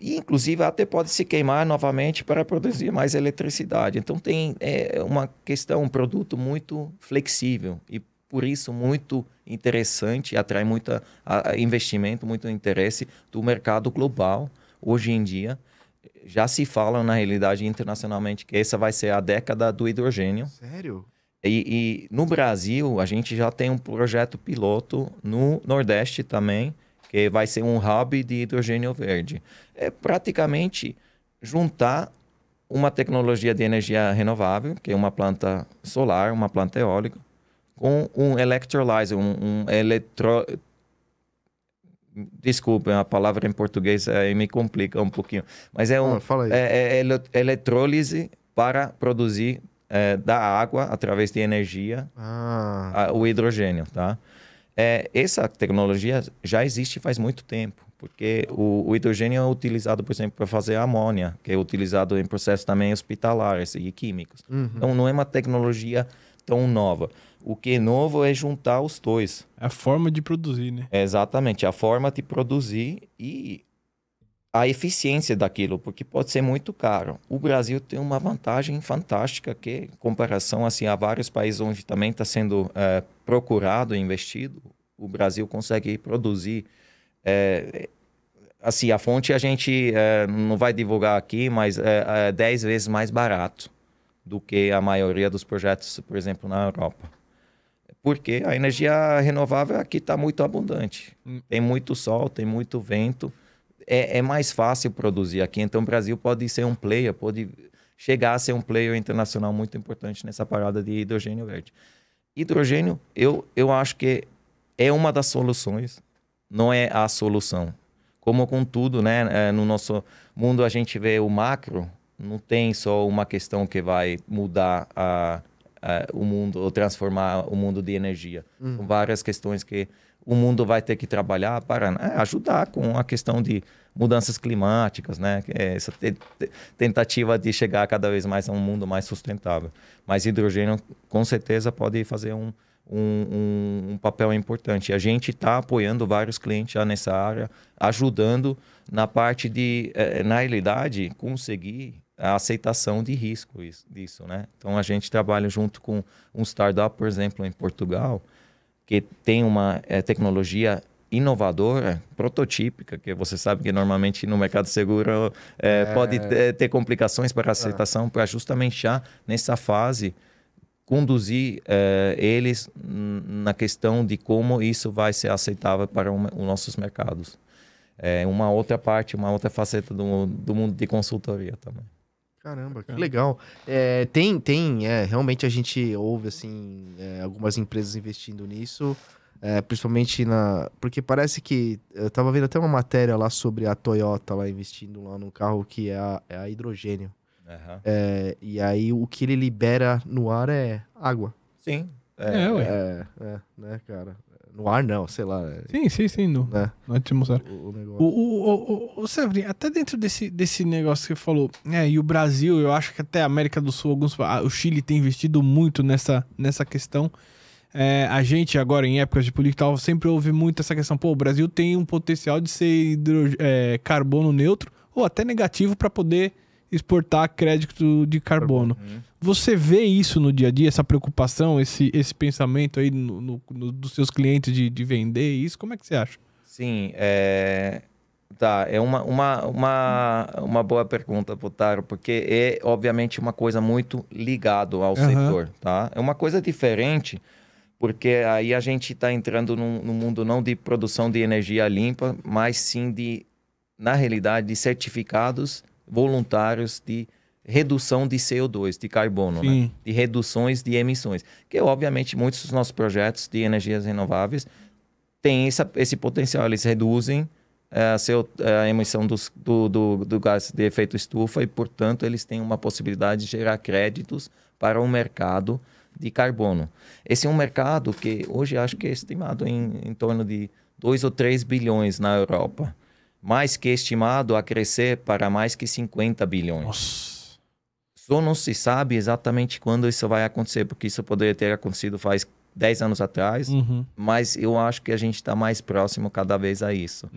E, inclusive, até pode se queimar novamente para produzir mais eletricidade. Então, tem um produto muito flexível e, por isso, muito interessante, atrai muito investimento, muito interesse do mercado global hoje em dia. Já se fala, na realidade, internacionalmente, que essa vai ser a década do hidrogênio. Sério? E no Brasil, a gente já tem um projeto piloto no Nordeste também, que vai ser um hub de hidrogênio verde. É praticamente juntar uma tecnologia de energia renovável, que é uma planta solar, uma planta eólica, com um electrolyzer, Desculpa, a palavra em português me complica um pouquinho. Mas é eletrólise para produzir da água, através de energia, o hidrogênio. Tá? Essa tecnologia já existe faz muito tempo, porque o hidrogênio é utilizado, por exemplo, para fazer amônia, que é utilizado em processos também hospitalares e químicos. Então, não é uma tecnologia tão nova. O que é novo é juntar os dois. É a forma de produzir, né? Exatamente, a forma de produzir e a eficiência daquilo, porque pode ser muito caro. O Brasil tem uma vantagem fantástica, que em comparação assim, a vários países onde também está sendo procurado e investido, o Brasil consegue produzir. Assim, a fonte a gente não vai divulgar aqui, mas é 10 vezes mais barato do que a maioria dos projetos, por exemplo, na Europa. Porque a energia renovável aqui está muito abundante. Tem muito sol, tem muito vento. É mais fácil produzir aqui. Então, o Brasil pode ser um player, pode chegar a ser um player internacional muito importante nessa parada de hidrogênio verde. Hidrogênio, eu acho que é uma das soluções, não é a solução. Como com tudo, né? No nosso mundo, a gente vê o macro, não tem só uma questão que vai mudar o mundo, ou transformar o mundo de energia. São várias questões que o mundo vai ter que trabalhar para ajudar com a questão de mudanças climáticas, né? Essa tentativa de chegar cada vez mais a um mundo mais sustentável. Mas hidrogênio, com certeza, pode fazer um papel importante. A gente está apoiando vários clientes já nessa área, ajudando na parte de, na realidade, conseguir a aceitação de risco disso, né? Então, a gente trabalha junto com um startup, por exemplo, em Portugal, que tem uma tecnologia inovadora, prototípica, que você sabe que normalmente no mercado seguro pode ter complicações para aceitação, para justamente já nessa fase conduzir eles na questão de como isso vai ser aceitável para os nossos mercados. Uma outra parte, uma outra faceta do mundo de consultoria também. Caramba, que legal. Realmente a gente ouve, assim, algumas empresas investindo nisso, principalmente porque parece que, eu tava vendo até uma matéria lá sobre a Toyota lá investindo lá num carro que é a hidrogênio. Uhum. E aí o que ele libera no ar é água. Sim. Né, cara? No ar não, sei lá. Sim, no atmosfera. O negócio. O Severin, até dentro desse negócio que você falou, e o Brasil, eu acho que até a América do Sul, o Chile tem investido muito nessa questão. A gente agora, em épocas de política, sempre ouve muito essa questão, o Brasil tem um potencial de ser carbono neutro ou até negativo para poder exportar crédito de carbono. Você vê isso no dia a dia, essa preocupação, esse pensamento aí dos seus clientes de vender isso? Como é que você acha? Sim, é uma boa pergunta, Potaro, porque é obviamente uma coisa muito ligada ao setor, tá? É uma coisa diferente, porque aí a gente está entrando num mundo não de produção de energia limpa, mas sim de na realidade, de certificados voluntários de redução de CO2, de carbono, né? De reduções de emissões. Que, obviamente, muitos dos nossos projetos de energias renováveis têm esse potencial. Eles reduzem a emissão do gás de efeito estufa e, portanto, eles têm uma possibilidade de gerar créditos para o mercado de carbono. Esse é um mercado que hoje acho que é estimado em torno de 2 ou 3 bilhões na Europa, mais que estimado a crescer para mais que 50 bilhões. Nossa. Só não se sabe exatamente quando isso vai acontecer, porque isso poderia ter acontecido faz 10 anos atrás, mas eu acho que a gente está mais próximo cada vez a isso.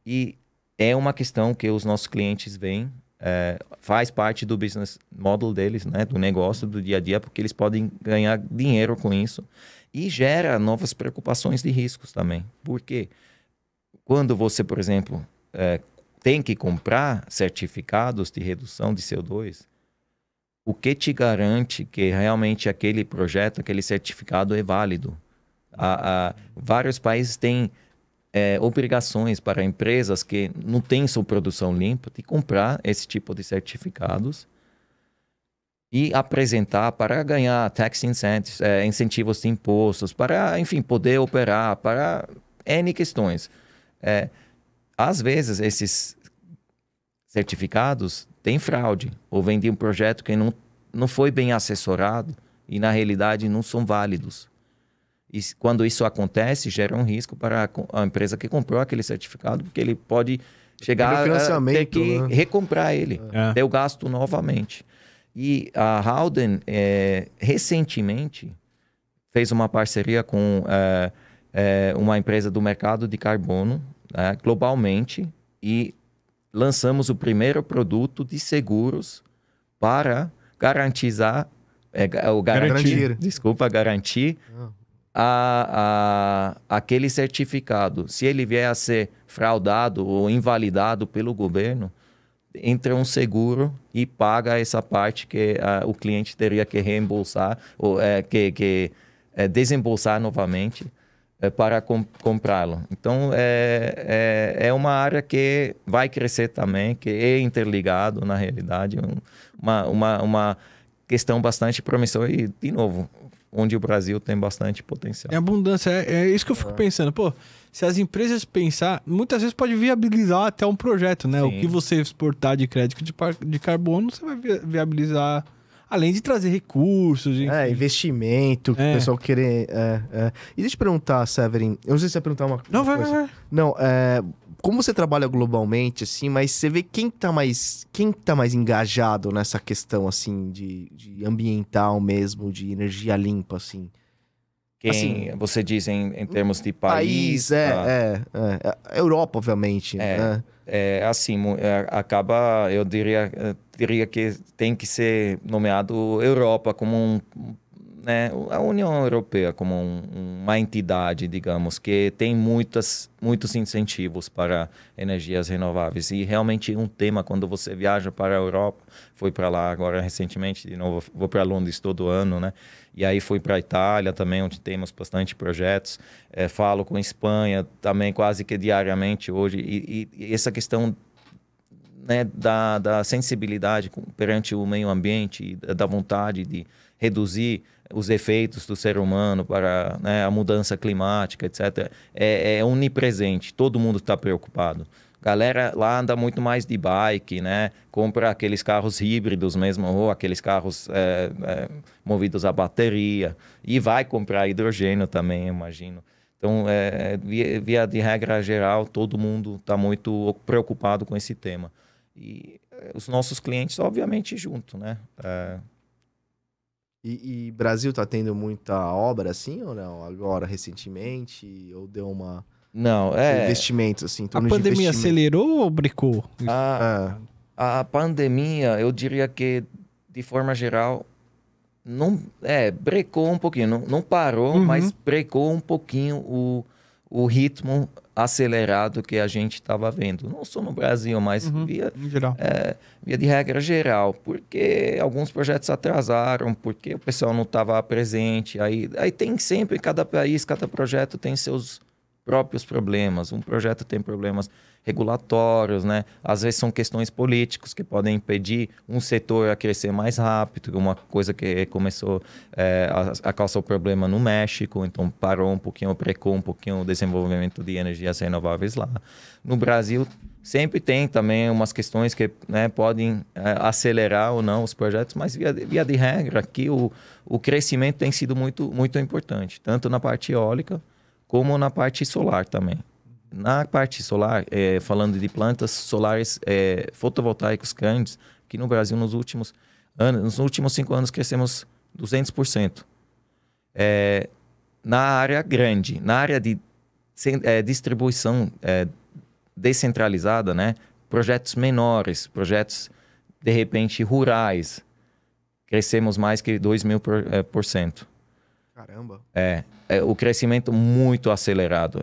E é uma questão que os nossos clientes veem, faz parte do business model deles, né, do negócio, do dia a dia, porque eles podem ganhar dinheiro com isso. E gera novas preocupações de riscos também. Porque quando você, por exemplo, tem que comprar certificados de redução de CO2, o que te garante que realmente aquele projeto, aquele certificado é válido? Vários países têm obrigações para empresas que não têm sua produção limpa de comprar esse tipo de certificados e apresentar para ganhar tax incentives, incentivos de impostos, para, enfim, poder operar, para N questões. Às vezes, esses certificados têm fraude, ou vêm de um projeto que não foi bem assessorado e, na realidade, não são válidos. E quando isso acontece, gera um risco para a empresa que comprou aquele certificado, porque ele pode chegar a ter que recomprar ele, ter o gasto novamente. E a Howden, recentemente, fez uma parceria com uma empresa do mercado de carbono, globalmente, e lançamos o primeiro produto de seguros para garantir aquele certificado. Se ele vier a ser fraudado ou invalidado pelo governo, entra um seguro e paga essa parte que o cliente teria que reembolsar ou desembolsar novamente para comprá-lo. Então, é uma área que vai crescer também, que é interligado, na realidade, uma questão bastante promissora e, de novo, onde o Brasil tem bastante potencial. É abundância, é isso que eu fico pensando. Pô, se as empresas pensar, muitas vezes pode viabilizar até um projeto, né? Sim. O que você exportar de crédito de carbono, você vai viabilizar... Além de trazer recursos. Enfim. Investimento, que o pessoal querer... E deixa eu perguntar, Severin, eu não sei se você vai perguntar uma coisa. Vai. Não, como você trabalha globalmente, assim, mas você vê quem tá mais engajado nessa questão, assim, de ambiental mesmo, de energia limpa, assim? Quem você diz em termos de país? A Europa, obviamente. Acaba, eu diria que tem que ser nomeado Europa como a União Europeia como uma entidade, digamos, que tem muitos incentivos para energias renováveis. E realmente um tema, quando você viaja para a Europa, fui para lá agora recentemente, de novo, vou para Londres todo ano, né? E aí fui para a Itália também, onde temos bastante projetos. Falo com a Espanha também quase que diariamente hoje. E essa questão, né, da sensibilidade perante o meio ambiente, da vontade de reduzir os efeitos do ser humano para, né, a mudança climática, etc., é onipresente. Todo mundo está preocupado. Galera lá anda muito mais de bike, né? Compra aqueles carros híbridos mesmo, ou aqueles carros movidos a bateria. E vai comprar hidrogênio também, imagino. Então, via de regra geral, todo mundo está muito preocupado com esse tema. E os nossos clientes, obviamente, junto, né? E Brasil está tendo muita obra assim ou não? Agora, recentemente? Ou deu uma... Não, investimentos, assim. A pandemia acelerou ou brecou? A pandemia, eu diria que, de forma geral, não brecou um pouquinho. Não parou, mas brecou um pouquinho o ritmo acelerado que a gente estava vendo. Não só no Brasil, mas via de regra geral. Porque alguns projetos atrasaram, porque o pessoal não estava presente. Aí tem sempre, cada país, cada projeto tem seus próprios problemas. Um projeto tem problemas regulatórios, né? Às vezes são questões políticas que podem impedir um setor a crescer mais rápido, uma coisa que começou a causar problema no México, então parou um pouquinho, brecou um pouquinho o desenvolvimento de energias renováveis lá. No Brasil, sempre tem também umas questões que, né, podem acelerar ou não os projetos, mas via de regra, aqui o crescimento tem sido muito, muito importante, tanto na parte eólica como na parte solar também. Na parte solar, falando de plantas solares fotovoltaicos grandes, aqui no Brasil nos últimos 5 anos crescemos 200%. Na área grande, na área de distribuição descentralizada, né? Projetos menores, projetos de repente rurais, crescemos mais que 2.000%. Caramba. O crescimento muito acelerado.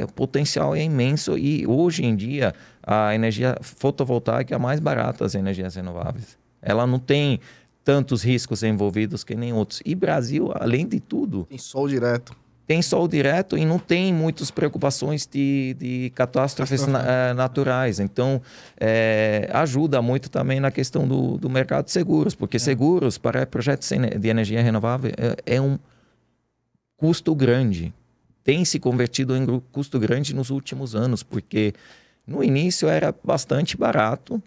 O potencial é imenso e hoje em dia a energia fotovoltaica é a mais barata das energias renováveis. Ela não tem tantos riscos envolvidos que nem outros. E Brasil, além de tudo... Tem sol direto. Tem sol direto e não tem muitas preocupações de catástrofes naturais. Então, ajuda muito também na questão do mercado de seguros, porque seguros para projetos de energia renovável é um custo grande. Tem se convertido em custo grande nos últimos anos, porque no início era bastante barato.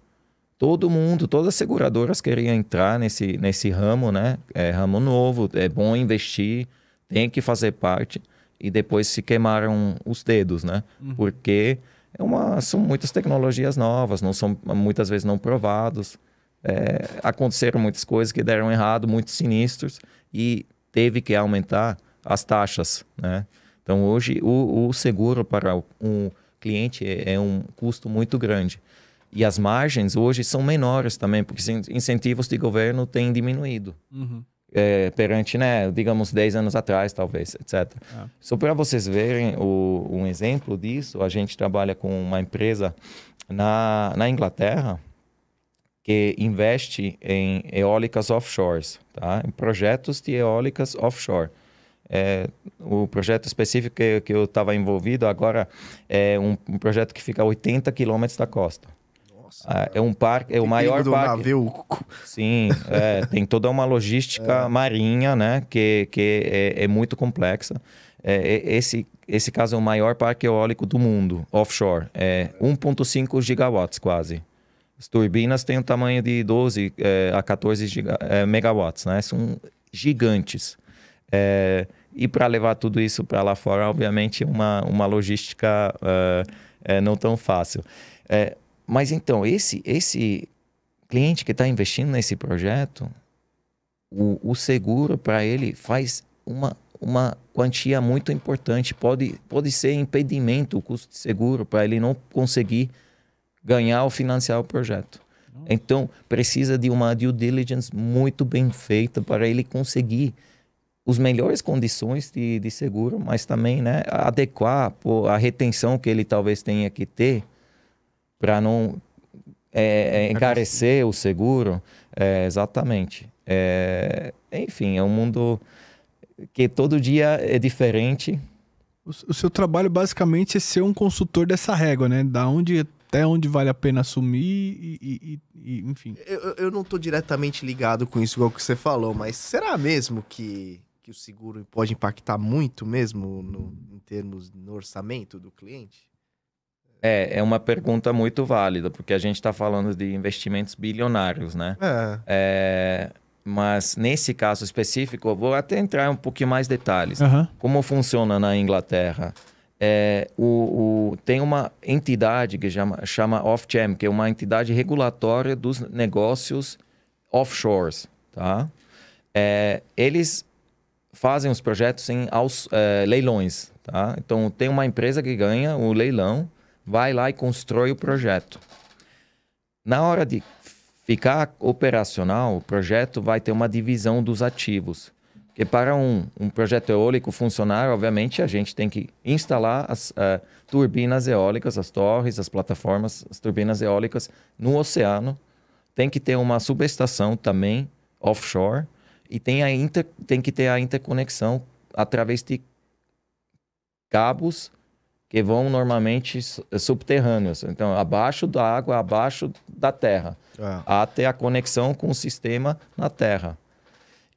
Todas as seguradoras queriam entrar nesse ramo, né? Ramo novo, é bom investir, tem que fazer parte. E depois se queimaram os dedos, né? Porque são muitas tecnologias novas, não são muitas vezes não provados. Aconteceram muitas coisas que deram errado, muitos sinistros, e teve que aumentar as taxas, né? Então, hoje, o seguro para um cliente é um custo muito grande. E as margens hoje são menores também, porque incentivos de governo têm diminuído. Perante, né, digamos, 10 anos atrás, talvez, etc. Só para vocês verem um exemplo disso, a gente trabalha com uma empresa na Inglaterra que investe em eólicas offshores, tá? Em projetos de eólicas offshore. O projeto específico que eu estava envolvido agora é um projeto que fica a 80 quilômetros da costa. Nossa, é um parque, é o maior parque. Navio. Sim, tem toda uma logística marinha, né, que é muito complexa. Esse caso é o maior parque eólico do mundo, offshore. 1,5 gigawatts quase. As turbinas têm o tamanho de 12 a 14 megawatts, né? São gigantes. E para levar tudo isso para lá fora, obviamente, uma logística não tão fácil. Mas então, esse cliente que está investindo nesse projeto, o seguro para ele faz uma quantia muito importante. Pode ser impedimento o custo de seguro para ele não conseguir ganhar ou financiar o projeto. Então, precisa de uma due diligence muito bem feita para ele conseguir as melhores condições de seguro, mas também, né, adequar a retenção que ele talvez tenha que ter para não encarecer o seguro. Exatamente. Enfim, é um mundo que todo dia é diferente. O seu trabalho basicamente é ser um consultor dessa régua, né? Até onde vale a pena assumir e enfim. Eu não estou diretamente ligado com isso, igual que você falou, mas será mesmo que o seguro pode impactar muito mesmo em termos no orçamento do cliente? É uma pergunta muito válida, porque a gente está falando de investimentos bilionários, né? Mas nesse caso específico, eu vou até entrar um pouquinho mais detalhes. Como funciona na Inglaterra? Tem uma entidade que chama Ofgem, que é uma entidade regulatória dos negócios offshores, tá? Eles fazem os projetos em leilões, tá? Então, tem uma empresa que ganha o leilão, vai lá e constrói o projeto. Na hora de ficar operacional, o projeto vai ter uma divisão dos ativos. Porque para um projeto eólico funcionar, obviamente, a gente tem que instalar as turbinas eólicas, as torres, as plataformas, as turbinas eólicas no oceano. Tem que ter uma subestação também offshore e tem que ter a interconexão através de cabos que vão normalmente subterrâneos. Então, abaixo da água, abaixo da terra. Até a conexão com o sistema na terra.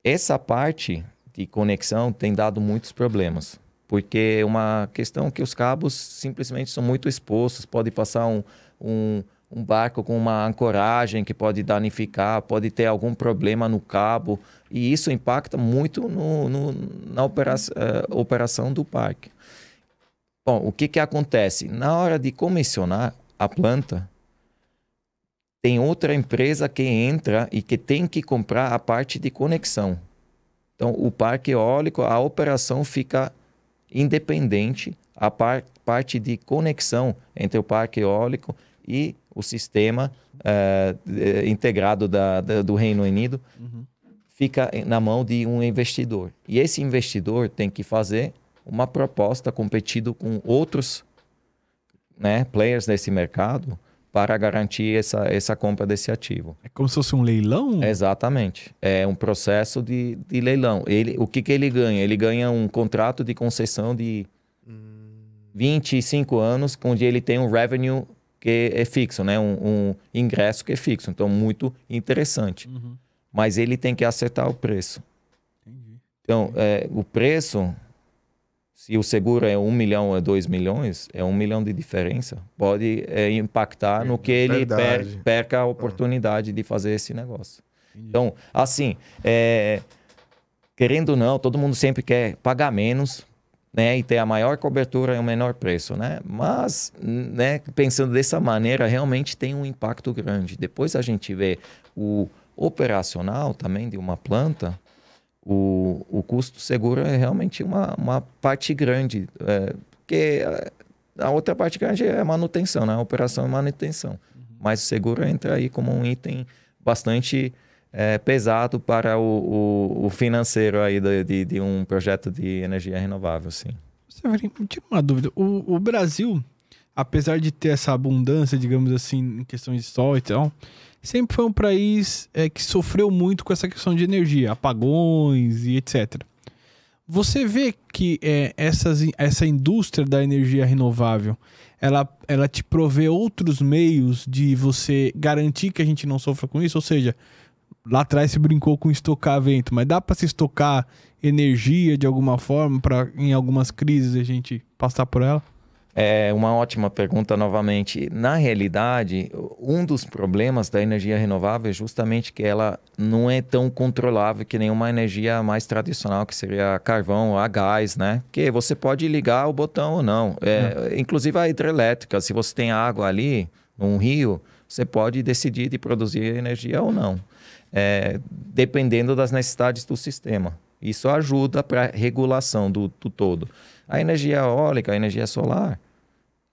Essa parte de conexão tem dado muitos problemas. Porque é uma questão que os cabos simplesmente são muito expostos. Pode passar um barco com uma ancoragem que pode danificar, pode ter algum problema no cabo. E isso impacta muito na operação do parque. Bom, o que acontece? Na hora de comissionar a planta, tem outra empresa que entra e que tem que comprar a parte de conexão. Então, o parque eólico, a operação fica independente, a parte de conexão entre o parque eólico e o sistema integrado do Reino Unido fica na mão de um investidor. E esse investidor tem que fazer uma proposta competindo com outros, né, players desse mercado para garantir essa compra desse ativo. É como se fosse um leilão? Exatamente. É um processo de leilão. O que ele ganha? Ele ganha um contrato de concessão de 25 anos, onde ele tem um revenue que é fixo, né? Um ingresso que é fixo. Então, muito interessante. Mas ele tem que acertar o preço. Entendi. Então, o preço... Se o seguro é 1 milhão ou 2 milhões, é 1 milhão de diferença. Pode impactar no que ele perca a oportunidade de fazer esse negócio. Entendi. Então, assim, querendo ou não, todo mundo sempre quer pagar menos, né, e ter a maior cobertura e o menor preço, né? Mas, né, pensando dessa maneira, realmente tem um impacto grande. Depois a gente vê o operacional também de uma planta. O custo seguro é realmente uma parte grande, porque a outra parte grande é a manutenção, né? A operação e manutenção. Mas o seguro entra aí como um item bastante pesado para o financeiro aí de um projeto de energia renovável, sim. Severino, me tira uma dúvida. O Brasil, apesar de ter essa abundância, digamos assim, em questões de sol e tal, sempre foi um país que sofreu muito com essa questão de energia, apagões e etc. Você vê que essa indústria da energia renovável, ela te provê outros meios de você garantir que a gente não sofra com isso? Ou seja, lá atrás se brincou com estocar vento, mas dá para se estocar energia de alguma forma para em algumas crises a gente passar por ela? É uma ótima pergunta novamente. Na realidade, um dos problemas da energia renovável é justamente que ela não é tão controlável que nenhuma energia mais tradicional, que seria carvão ou a gás, né? Que você pode ligar o botão ou não. Inclusive a hidrelétrica, se você tem água ali, num rio, você pode decidir de produzir energia ou não, dependendo das necessidades do sistema. Isso ajuda para a regulação do todo. A energia eólica, a energia solar,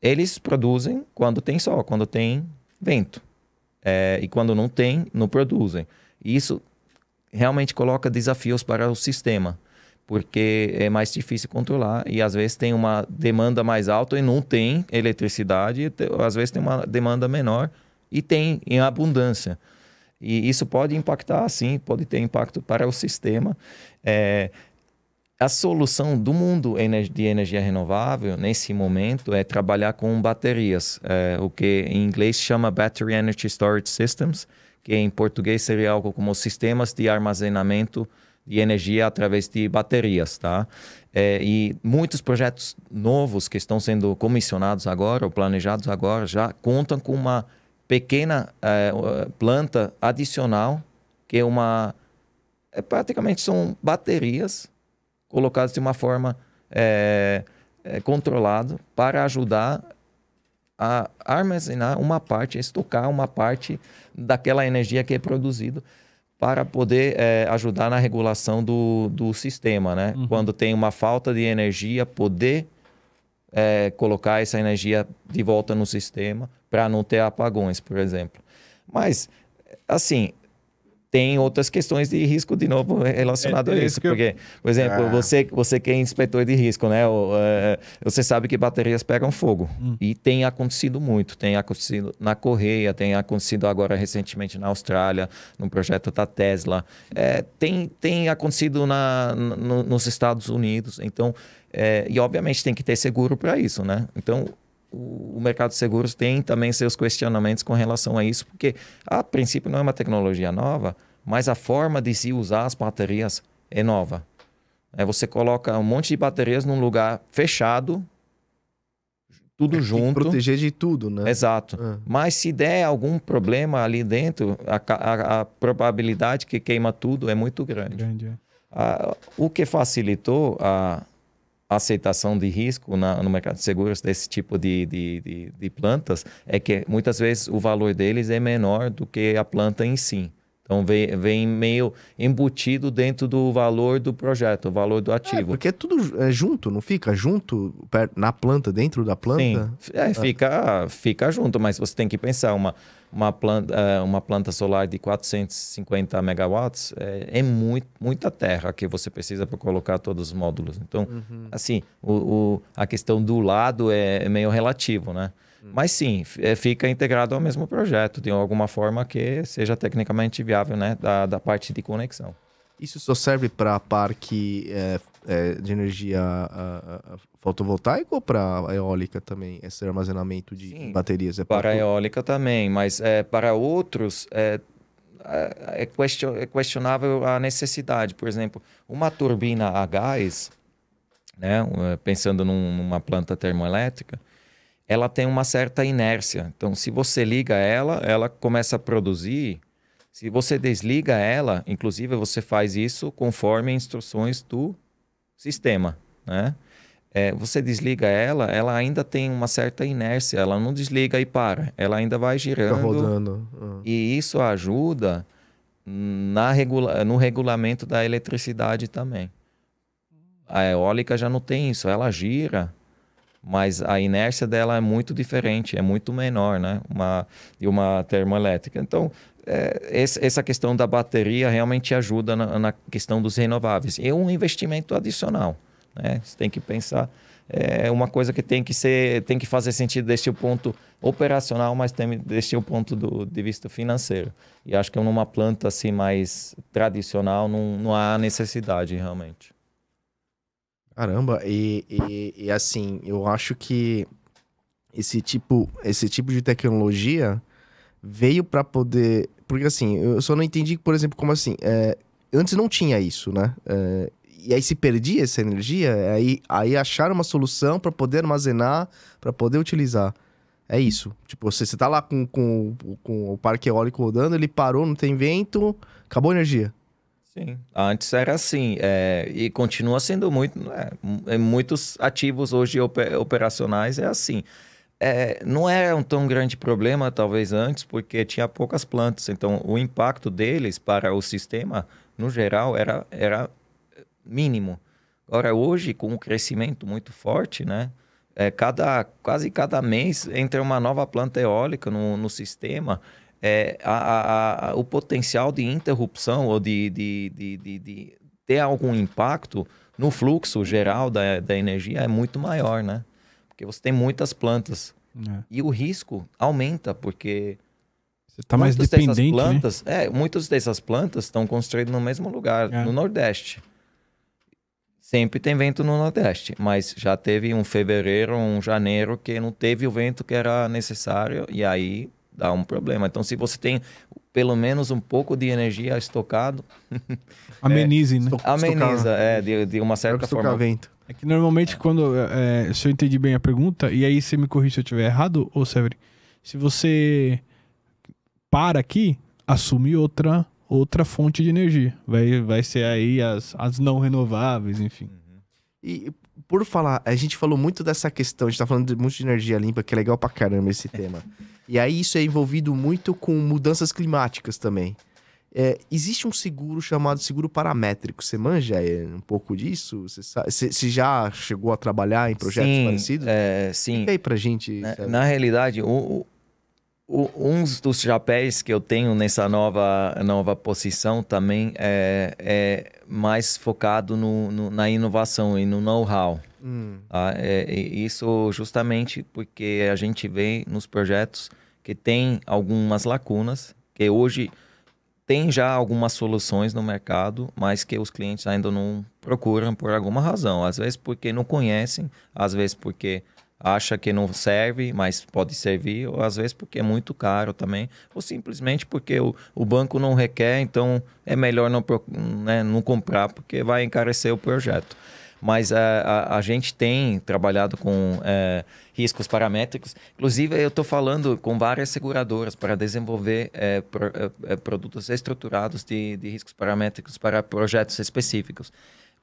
eles produzem quando tem sol, quando tem vento. E quando não tem, não produzem. E isso realmente coloca desafios para o sistema, porque é mais difícil controlar e às vezes tem uma demanda mais alta e não tem eletricidade, às vezes tem uma demanda menor e tem em abundância. E isso pode impactar, sim, pode ter impacto para o sistema. A solução do mundo de energia renovável, nesse momento, é trabalhar com baterias, o que em inglês chama Battery Energy Storage Systems, que em português seria algo como sistemas de armazenamento de energia através de baterias, tá? E muitos projetos novos que estão sendo comissionados agora, ou planejados agora, já contam com uma pequena planta adicional, que praticamente são baterias colocadas de uma forma controlada para ajudar a armazenar uma parte, estocar uma parte daquela energia que é produzida para poder ajudar na regulação do sistema, né? Quando tem uma falta de energia, poder colocar essa energia de volta no sistema para não ter apagões, por exemplo. Mas, assim, tem outras questões de risco, de novo, relacionado a isso. Porque, por exemplo, você que é inspetor de risco, né? Você sabe que baterias pegam fogo. E tem acontecido muito. Tem acontecido na Correia, tem acontecido agora recentemente na Austrália, num projeto da Tesla. Tem acontecido nos Estados Unidos. Então, e obviamente tem que ter seguro para isso, né? Então, o mercado de seguros tem também seus questionamentos com relação a isso, porque a princípio não é uma tecnologia nova, mas a forma de se usar as baterias é nova. Você coloca um monte de baterias num lugar fechado, tudo junto. Tem que proteger de tudo, né? Exato. Mas se der algum problema ali dentro, a probabilidade que queima tudo é muito grande. O que facilitou a aceitação de risco no mercado de seguros desse tipo de plantas é que muitas vezes o valor deles é menor do que a planta em si. Então vem meio embutido dentro do valor do projeto, o valor do ativo. Porque é tudo junto, não fica junto na planta, dentro da planta? Sim, fica junto, mas você tem que pensar, uma planta solar de 450 megawatts é muita terra que você precisa para colocar todos os módulos. Então, assim, a questão do lado é meio relativo, né? Mas sim, fica integrado ao mesmo projeto, de alguma forma que seja tecnicamente viável, né? Da parte de conexão. Isso só serve para parque de energia fotovoltaica ou para eólica também? Esse armazenamento de baterias? Para a eólica também, mas para outros é questionável a necessidade. Por exemplo, uma turbina a gás, né? Pensando numa planta termoelétrica, ela tem uma certa inércia. Então, se você liga ela começa a produzir. Se você desliga ela, inclusive você faz isso conforme instruções do sistema, né? Você desliga ela ainda tem uma certa inércia. Ela não desliga e para. Ela ainda vai girando. Fica rodando. E isso ajuda no regulamento da eletricidade também. A eólica já não tem isso. Ela gira, mas a inércia dela é muito diferente, é muito menor, né? De uma termoelétrica. Então, essa questão da bateria realmente ajuda na questão dos renováveis. É um investimento adicional, né? Você tem que pensar, é uma coisa que tem que fazer sentido desde o ponto operacional, mas também desde o ponto de vista financeiro. E acho que numa planta assim mais tradicional não há necessidade realmente. Caramba, e assim, eu acho que esse tipo de tecnologia veio para poder... Porque assim, eu só não entendi, por exemplo, como assim, antes não tinha isso, né? E aí se perdia essa energia, aí acharam uma solução para poder armazenar, para poder utilizar. É isso. Tipo, você tá lá com o parque eólico rodando, ele parou, não tem vento, acabou a energia. Sim, antes era assim, e continua sendo muitos ativos hoje operacionais é assim. Não era um tão grande problema, talvez antes, porque tinha poucas plantas, então o impacto deles para o sistema, no geral, era mínimo. Agora, hoje, com um crescimento muito forte, né, quase cada mês entra uma nova planta eólica no sistema. O potencial de interrupção ou de ter algum impacto no fluxo geral da energia é muito maior, né? Porque você tem muitas plantas. E o risco aumenta, porque você está mais dependente, plantas, né? Muitas dessas plantas estão construídas no mesmo lugar, no Nordeste. Sempre tem vento no Nordeste, mas já teve um fevereiro, um janeiro que não teve o vento que era necessário e aí dá um problema. Então, se você tem pelo menos um pouco de energia estocado... Amenize, né? Ameniza, de uma certa forma. Vento. É que normalmente quando... se eu entendi bem a pergunta, e aí você me corrige se eu estiver errado, ô Severi, se você para aqui, assume outra fonte de energia. Vai ser aí as não renováveis, enfim. E por falar, a gente falou muito dessa questão, a gente tá falando muito de energia limpa, que é legal pra caramba esse tema. E aí isso é envolvido muito com mudanças climáticas também. Existe um seguro chamado seguro paramétrico. Você manja um pouco disso? Você já chegou a trabalhar em projetos parecidos? Sim. Fica aí pra gente. Na realidade, o Um dos chapéus que eu tenho nessa nova posição também é mais focado na inovação e no know-how. Tá? Isso justamente porque a gente vê nos projetos que tem algumas lacunas, que hoje tem já algumas soluções no mercado, mas que os clientes ainda não procuram por alguma razão. Às vezes porque não conhecem, às vezes porque acha que não serve, mas pode servir, ou às vezes porque é muito caro também, ou simplesmente porque o banco não requer, então é melhor não comprar, porque vai encarecer o projeto. Mas a gente tem trabalhado com riscos paramétricos. Inclusive, eu estou falando com várias seguradoras para desenvolver produtos estruturados de riscos paramétricos para projetos específicos.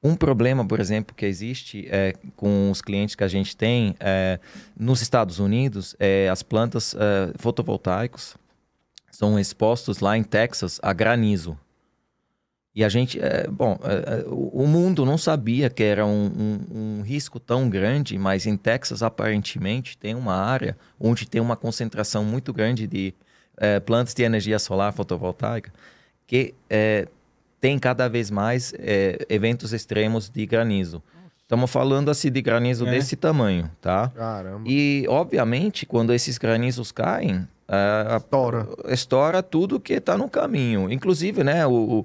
Um problema, por exemplo, que existe com os clientes que a gente tem nos Estados Unidos, as plantas fotovoltaicas são expostos lá em Texas a granizo. E a gente, o mundo não sabia que era um risco tão grande, mas em Texas, aparentemente, tem uma área onde tem uma concentração muito grande de plantas de energia solar fotovoltaica que tem cada vez mais eventos extremos de granizo. Estamos falando assim de granizo desse tamanho, tá? Caramba. E, obviamente, quando esses granizos caem, estoura tudo que está no caminho. Inclusive, né, o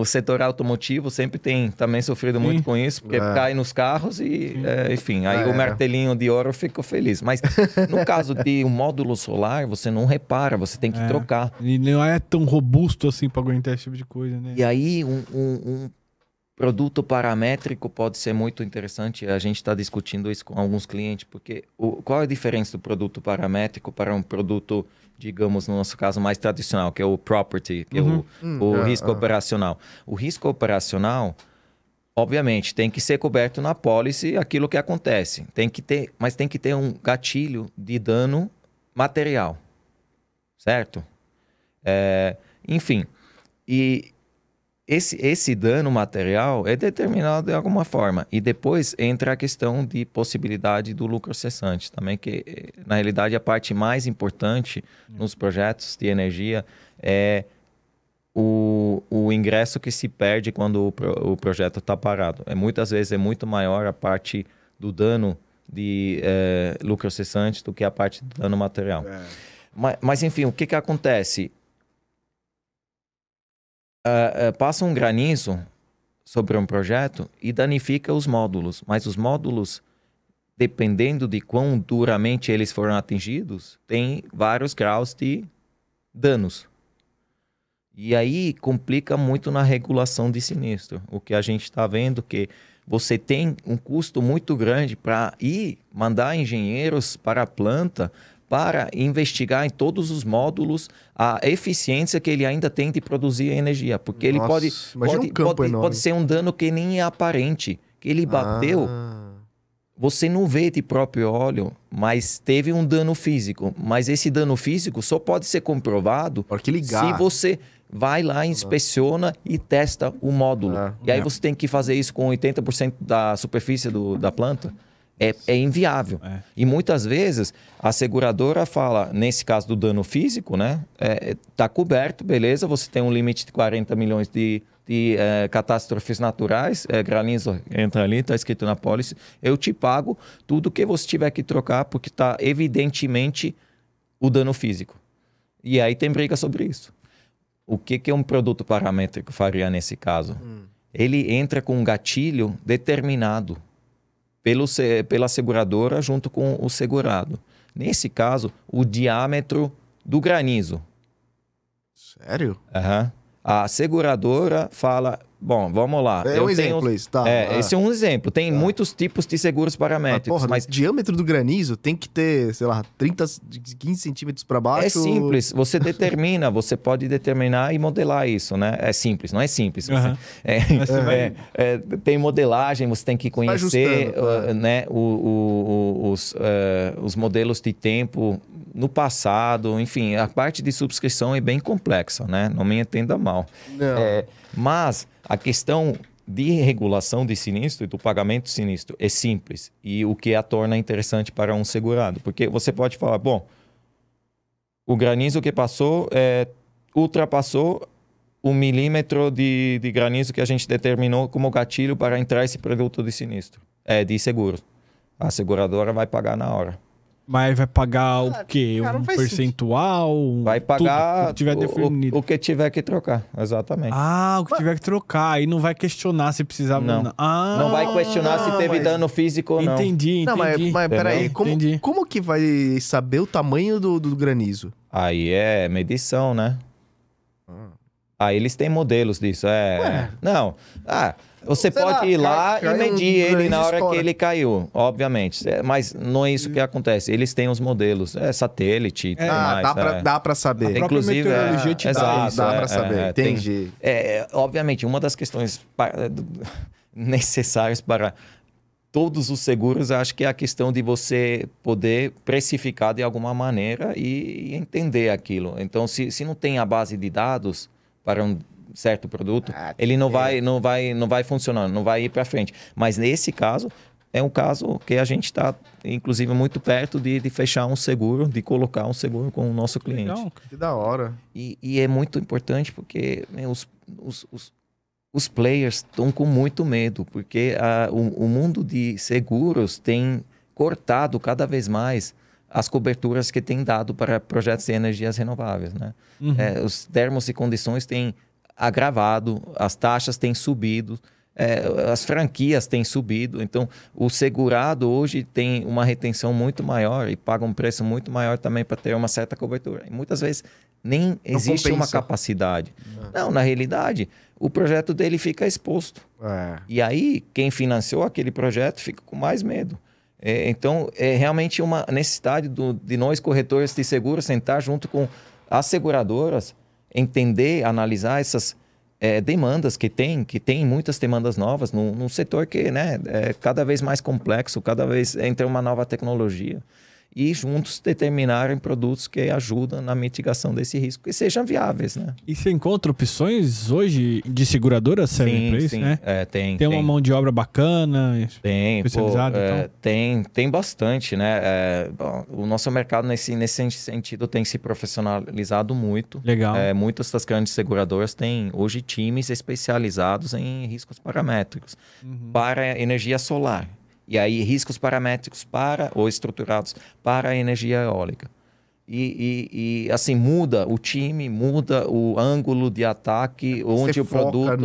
setor automotivo sempre tem também sofrido muito com isso, porque cai nos carros e, enfim, aí o martelinho de ouro ficou feliz. Mas no caso de um módulo solar, você não repara, você tem que trocar. E não é tão robusto assim para aguentar esse tipo de coisa, né? E aí, um produto paramétrico pode ser muito interessante. A gente está discutindo isso com alguns clientes, porque qual é a diferença do produto paramétrico para um produto, digamos, no nosso caso, mais tradicional, que é o property, que é o risco operacional. O risco operacional, obviamente, tem que ser coberto na pólice aquilo que acontece. Mas tem que ter um gatilho de dano material, certo? Enfim, e esse dano material é determinado de alguma forma. E depois entra a questão de possibilidade do lucro cessante também, que na realidade a parte mais importante nos projetos de energia é o ingresso que se perde quando o projeto está parado. Muitas vezes é muito maior a parte do dano de lucro cessante do que a parte do dano material. Mas enfim, o que acontece? Passa um granizo sobre um projeto e danifica os módulos. Mas os módulos, dependendo de quão duramente eles foram atingidos, tem vários graus de danos. E aí complica muito na regulação de sinistro. O que a gente está vendo que você tem um custo muito grande para mandar engenheiros para a planta para investigar em todos os módulos a eficiência que ele ainda tem de produzir energia. Porque ele pode ser um dano que nem é aparente. Que ele bateu, você não vê de próprio olho, mas teve um dano físico. Mas esse dano físico só pode ser comprovado se você vai lá, inspeciona e testa o módulo. E aí você tem que fazer isso com 80% da superfície da planta. É inviável. E muitas vezes a seguradora fala, nesse caso do dano físico, né? Tá coberto, beleza, você tem um limite de 40 milhões de catástrofes naturais, granizo entra ali, tá escrito na pólice, eu te pago tudo que você tiver que trocar, porque tá evidentemente o dano físico. E aí tem briga sobre isso. O que um produto paramétrico faria nesse caso? Ele entra com um gatilho determinado pela seguradora junto com o segurado. Nesse caso, o diâmetro do granizo. Sério? A seguradora fala, bom, vamos lá. Exemplo isso, tá? Esse é um exemplo. Tem muitos tipos de seguros paramétricos. Mas o diâmetro do granizo tem que ter, sei lá, 15 centímetros para baixo? É simples. Você determina, você pode determinar e modelar isso, né? É simples, não é simples. Tem modelagem, você tem que conhecer né, os modelos de tempo no passado. Enfim, a parte de subscrição é bem complexa, né? Não me entenda mal. Mas a questão de regulação de sinistro e do pagamento de sinistro é simples. E o que a torna interessante para um segurado. Porque você pode falar, bom, O granizo que passou ultrapassou o milímetro de granizo que a gente determinou como gatilho para entrar esse produto de sinistro, de seguro. A seguradora vai pagar na hora. Mas vai pagar o quê? Cara, não Um faz percentual? Vai pagar tudo que tiver definido. o que tiver que trocar, exatamente. Ah, o que tiver que trocar. Aí não vai questionar se precisava ou não. Ah, Não vai questionar se teve dano físico ou não. Entendi. Não, mas peraí, Entendi. como que vai saber o tamanho do granizo? Aí é medição, né? Aí eles têm modelos disso. Não. Você Sei pode lá, ir lá cai e medir ele granizo na hora estoura. que ele caiu, obviamente. Mas não é isso que acontece. Eles têm os modelos. Satélite e tudo mais. Dá pra saber. A própria Inclusive, meteorologia te dá exato, isso. Dá pra saber, entendi. Obviamente, uma das questões necessárias para todos os seguros, acho que é a questão de você poder precificar de alguma maneira e entender aquilo. Então, se não tem a base de dados para um certo produto, ele não vai funcionar, não vai ir para frente. Mas nesse caso, é um caso que a gente está, inclusive, muito perto de fechar um seguro, de colocar um seguro com o nosso cliente. Legal. Que da hora. E é muito importante porque os players estão com muito medo, porque o mundo de seguros tem cortado cada vez mais as coberturas que tem dado para projetos de energias renováveis, né? Os termos e condições têm agravado, as taxas têm subido, as franquias têm subido. Então, o segurado hoje tem uma retenção muito maior e paga um preço muito maior também para ter uma certa cobertura. E muitas vezes nem existe uma capacidade. Não, na realidade, o projeto dele fica exposto. E aí, quem financiou aquele projeto fica com mais medo. Então, é realmente uma necessidade de nós, corretores de seguros, sentar junto com as seguradoras, entender, analisar essas demandas que tem muitas demandas novas num setor que, né, é cada vez mais complexo, cada vez entra uma nova tecnologia. E juntos determinarem produtos que ajudam na mitigação desse risco e sejam viáveis, né? E você encontra opções hoje de seguradoras servem para isso, sim. né? Tem uma mão de obra bacana, especializada? Tem bastante, né? O nosso mercado nesse sentido tem se profissionalizado muito. Legal. Muitas das grandes seguradoras têm hoje times especializados em riscos paramétricos para energia solar. E aí, riscos paramétricos ou estruturados para a energia eólica. E assim, muda o time, muda o ângulo de ataque, onde o produto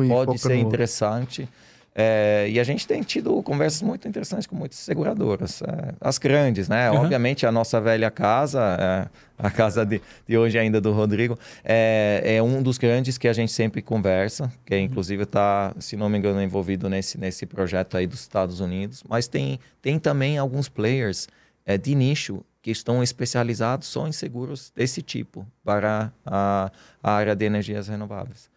pode ser interessante. E a gente tem tido conversas muito interessantes com muitas seguradoras. As grandes, né? Obviamente, a nossa velha casa, a casa de hoje ainda do Rodrigo, é um dos grandes que a gente sempre conversa, que inclusive está, se não me engano, envolvido nesse projeto aí dos Estados Unidos. Mas tem também alguns players de nicho que estão especializados só em seguros desse tipo para a área de energias renováveis.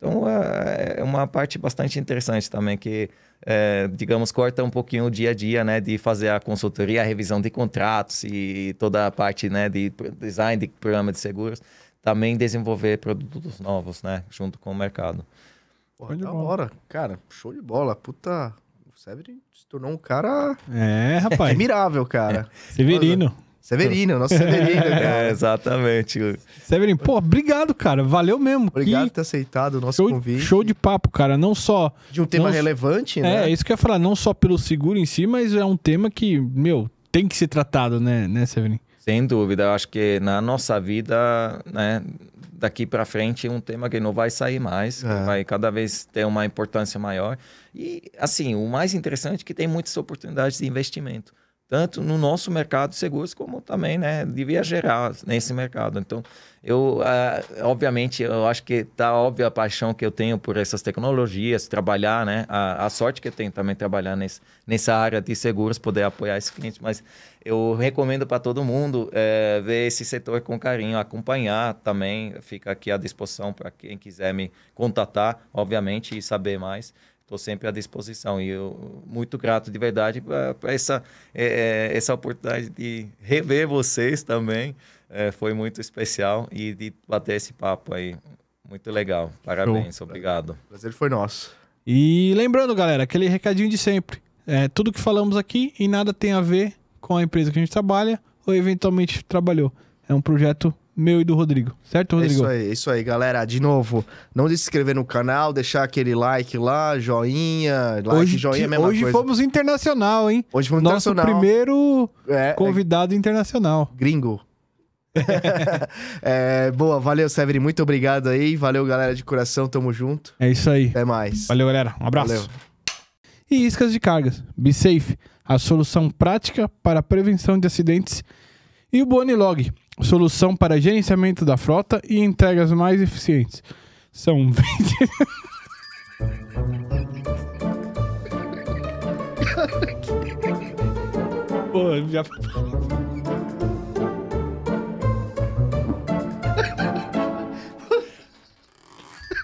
Então, é uma parte bastante interessante também, que, digamos, corta um pouquinho o dia a dia, né, de fazer a consultoria, a revisão de contratos e toda a parte, né, de design de programa de seguros, também desenvolver produtos novos, né, junto com o mercado. Porra, da hora. Cara, show de bola. Puta, o Severin se tornou um cara... rapaz. admirável, cara. Severino. Severino, nosso Severino, cara. Exatamente. Severino, pô, obrigado, cara. Valeu mesmo. Obrigado por ter aceitado o nosso convite. Show de papo, cara. Não só... De um tema relevante, né? Isso que eu ia falar. Não só pelo seguro em si, mas é um tema que, tem que ser tratado, né, Severino? Sem dúvida. Eu acho que na nossa vida, né, daqui para frente, é um tema que não vai sair mais. Vai cada vez ter uma importância maior. E, assim, o mais interessante é que tem muitas oportunidades de investimento. Tanto no nosso mercado de seguros, como também, né, devia gerar nesse mercado. Então, obviamente, eu acho que está óbvia a paixão que eu tenho por essas tecnologias, trabalhar, né, a sorte que eu tenho também trabalhar nessa área de seguros, poder apoiar esses clientes, mas eu recomendo para todo mundo ver esse setor com carinho, acompanhar também, fica aqui à disposição para quem quiser me contatar, obviamente, e saber mais. Estou sempre à disposição e eu muito grato de verdade para essa oportunidade de rever vocês também. Foi muito especial e de bater esse papo aí. Muito legal. Parabéns, obrigado. O prazer foi nosso. E lembrando, galera, aquele recadinho de sempre. Tudo que falamos aqui e nada tem a ver com a empresa que a gente trabalha ou eventualmente trabalhou. é um projeto meu e do Rodrigo. Certo, Rodrigo? Isso aí, galera. De novo, não deixe de se inscrever no canal, deixar aquele like lá, joinha. Joinha é a mesma hoje coisa. fomos internacional, hein? Hoje fomos Nosso internacional. primeiro convidado internacional. Gringo. Boa, valeu, Severin. Muito obrigado aí. Valeu, galera de coração. Tamo junto. É isso aí. Até mais. Valeu, galera. Um abraço. Valeu. E iscas de cargas. BeSafe, a solução prática para a prevenção de acidentes. E o Bonilog, solução para gerenciamento da frota e entregas mais eficientes. São 20... Pô, já...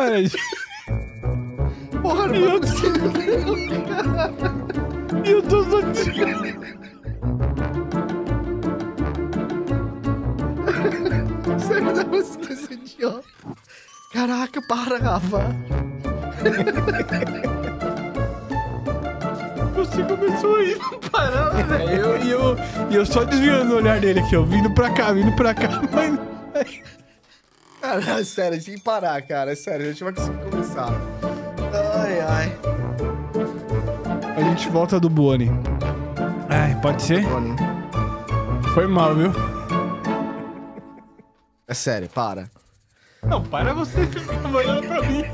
Olha aí. Porra, não é possível. E eu tô só... Sério, dá pra você ter esse idiota. Caraca, para, Rafa. Você começou a ir, não parava, velho. E eu só desviando o olhar dele aqui, ó. Vindo pra cá, mas... Cara, sério, a gente tem que parar, cara. É sério, a gente vai conseguir começar. Ai, ai. A gente volta do Boni. Ai, pode ser? Foi mal, viu? É sério, para. Não, para você, você fica olhando pra mim.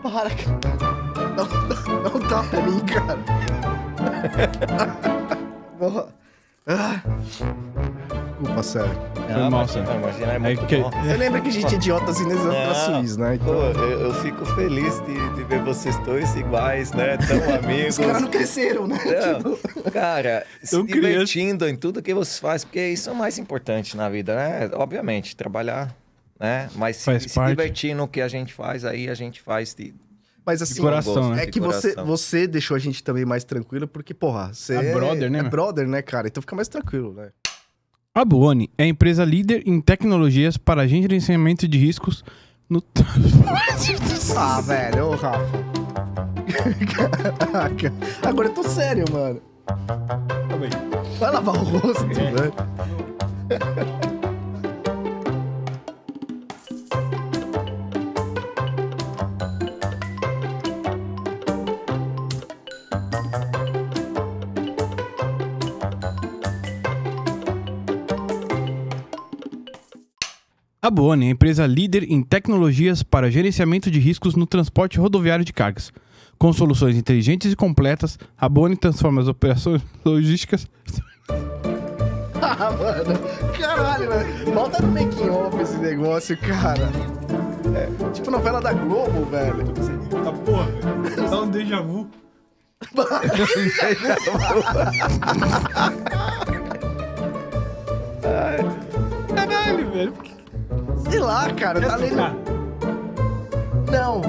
Para, cara. Não dá pra mim, cara. Boa. Desculpa, sério. Foi mal, sério. Imagina, é muito que- bom. Você lembra que a gente é idiota assim nesse da Suíça, né? Pô, Então, eu fico feliz de ver vocês dois iguais, né? Tão amigos. os caras não cresceram, né? Não, cara, se Tão divertindo em tudo que você faz, porque isso é o mais importante na vida, né? Obviamente, trabalhar, né? Mas Faz se parte. divertir no que a gente faz, aí a gente faz de Mas assim, coração, né? é que De coração. você deixou a gente também mais tranquilo, porque, porra, você É brother, né, é meu? brother, né, cara? Então fica mais tranquilo, né? A Buoni é a empresa líder em tecnologias para gerenciamento de riscos no... Ah, velho, ô, Rafa. Caraca. Agora eu tô sério, mano. Vai lavar o rosto, velho. A Buoni é a empresa líder em tecnologias para gerenciamento de riscos no transporte rodoviário de cargas. Com soluções inteligentes e completas, a Buoni transforma as operações logísticas... Ah, mano. Caralho, velho. Volta no making off esse negócio, cara. É, tipo novela da Globo, velho. Ah, porra, velho. Dá um déjà vu. Caralho, velho. Sei lá, cara. Tá lendo... Não.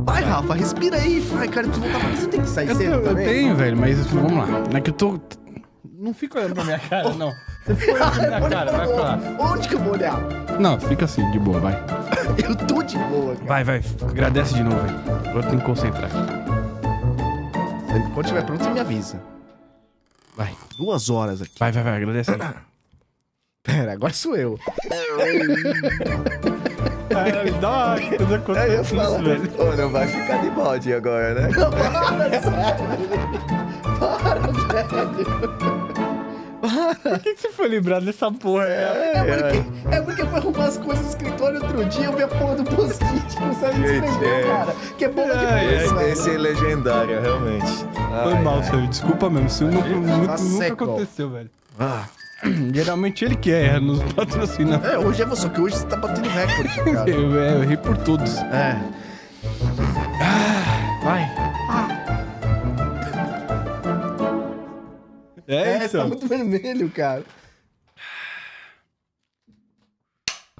Vai, Rafa, respira aí. Vai, cara, tu voltar pra você tem que sair cedo Eu também. tenho, velho, mas vamos lá. Não é que eu tô... Não fica olhando pra minha cara, não. Você fica olhando pra minha cara, vai pra lá. Onde que eu vou olhar? Não, fica assim, de boa, vai. Eu tô de boa, cara. Vai. Agradece de novo, velho. Agora tem que concentrar. Quando tiver pronto, você me avisa. Vai. 2 horas aqui. Vai, agradece aí. Pera, agora sou eu. Dá uma coisa acontece isso, velho. Ô, não vai ficar de bode agora, né? Por que você foi lembrado dessa porra? É porque eu fui arrumar as coisas no escritório outro dia, eu vi a porra do post-it, não sabe escrever, cara. Que é bom que Esse é legendário, realmente. Foi mal, Sérgio. Desculpa mesmo. Isso nunca seco. aconteceu, velho. Ah. Geralmente ele que erra nos patrocina. É, hoje é você, que hoje você tá batendo recorde, cara. Eu errei por todos. É. Vai. Você tá muito vermelho, cara.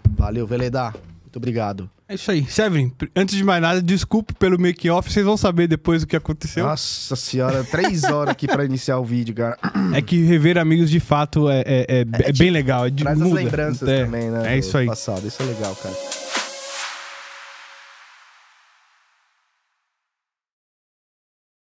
Valeu, Veleda. Muito obrigado. É isso aí. Severin, antes de mais nada, desculpe pelo make-off. Vocês vão saber depois o que aconteceu. Nossa senhora, 3 horas aqui pra iniciar o vídeo, cara. É que rever amigos de fato é bem legal. Traz as muda. lembranças também, né? É isso aí. do passado. Isso é legal, cara.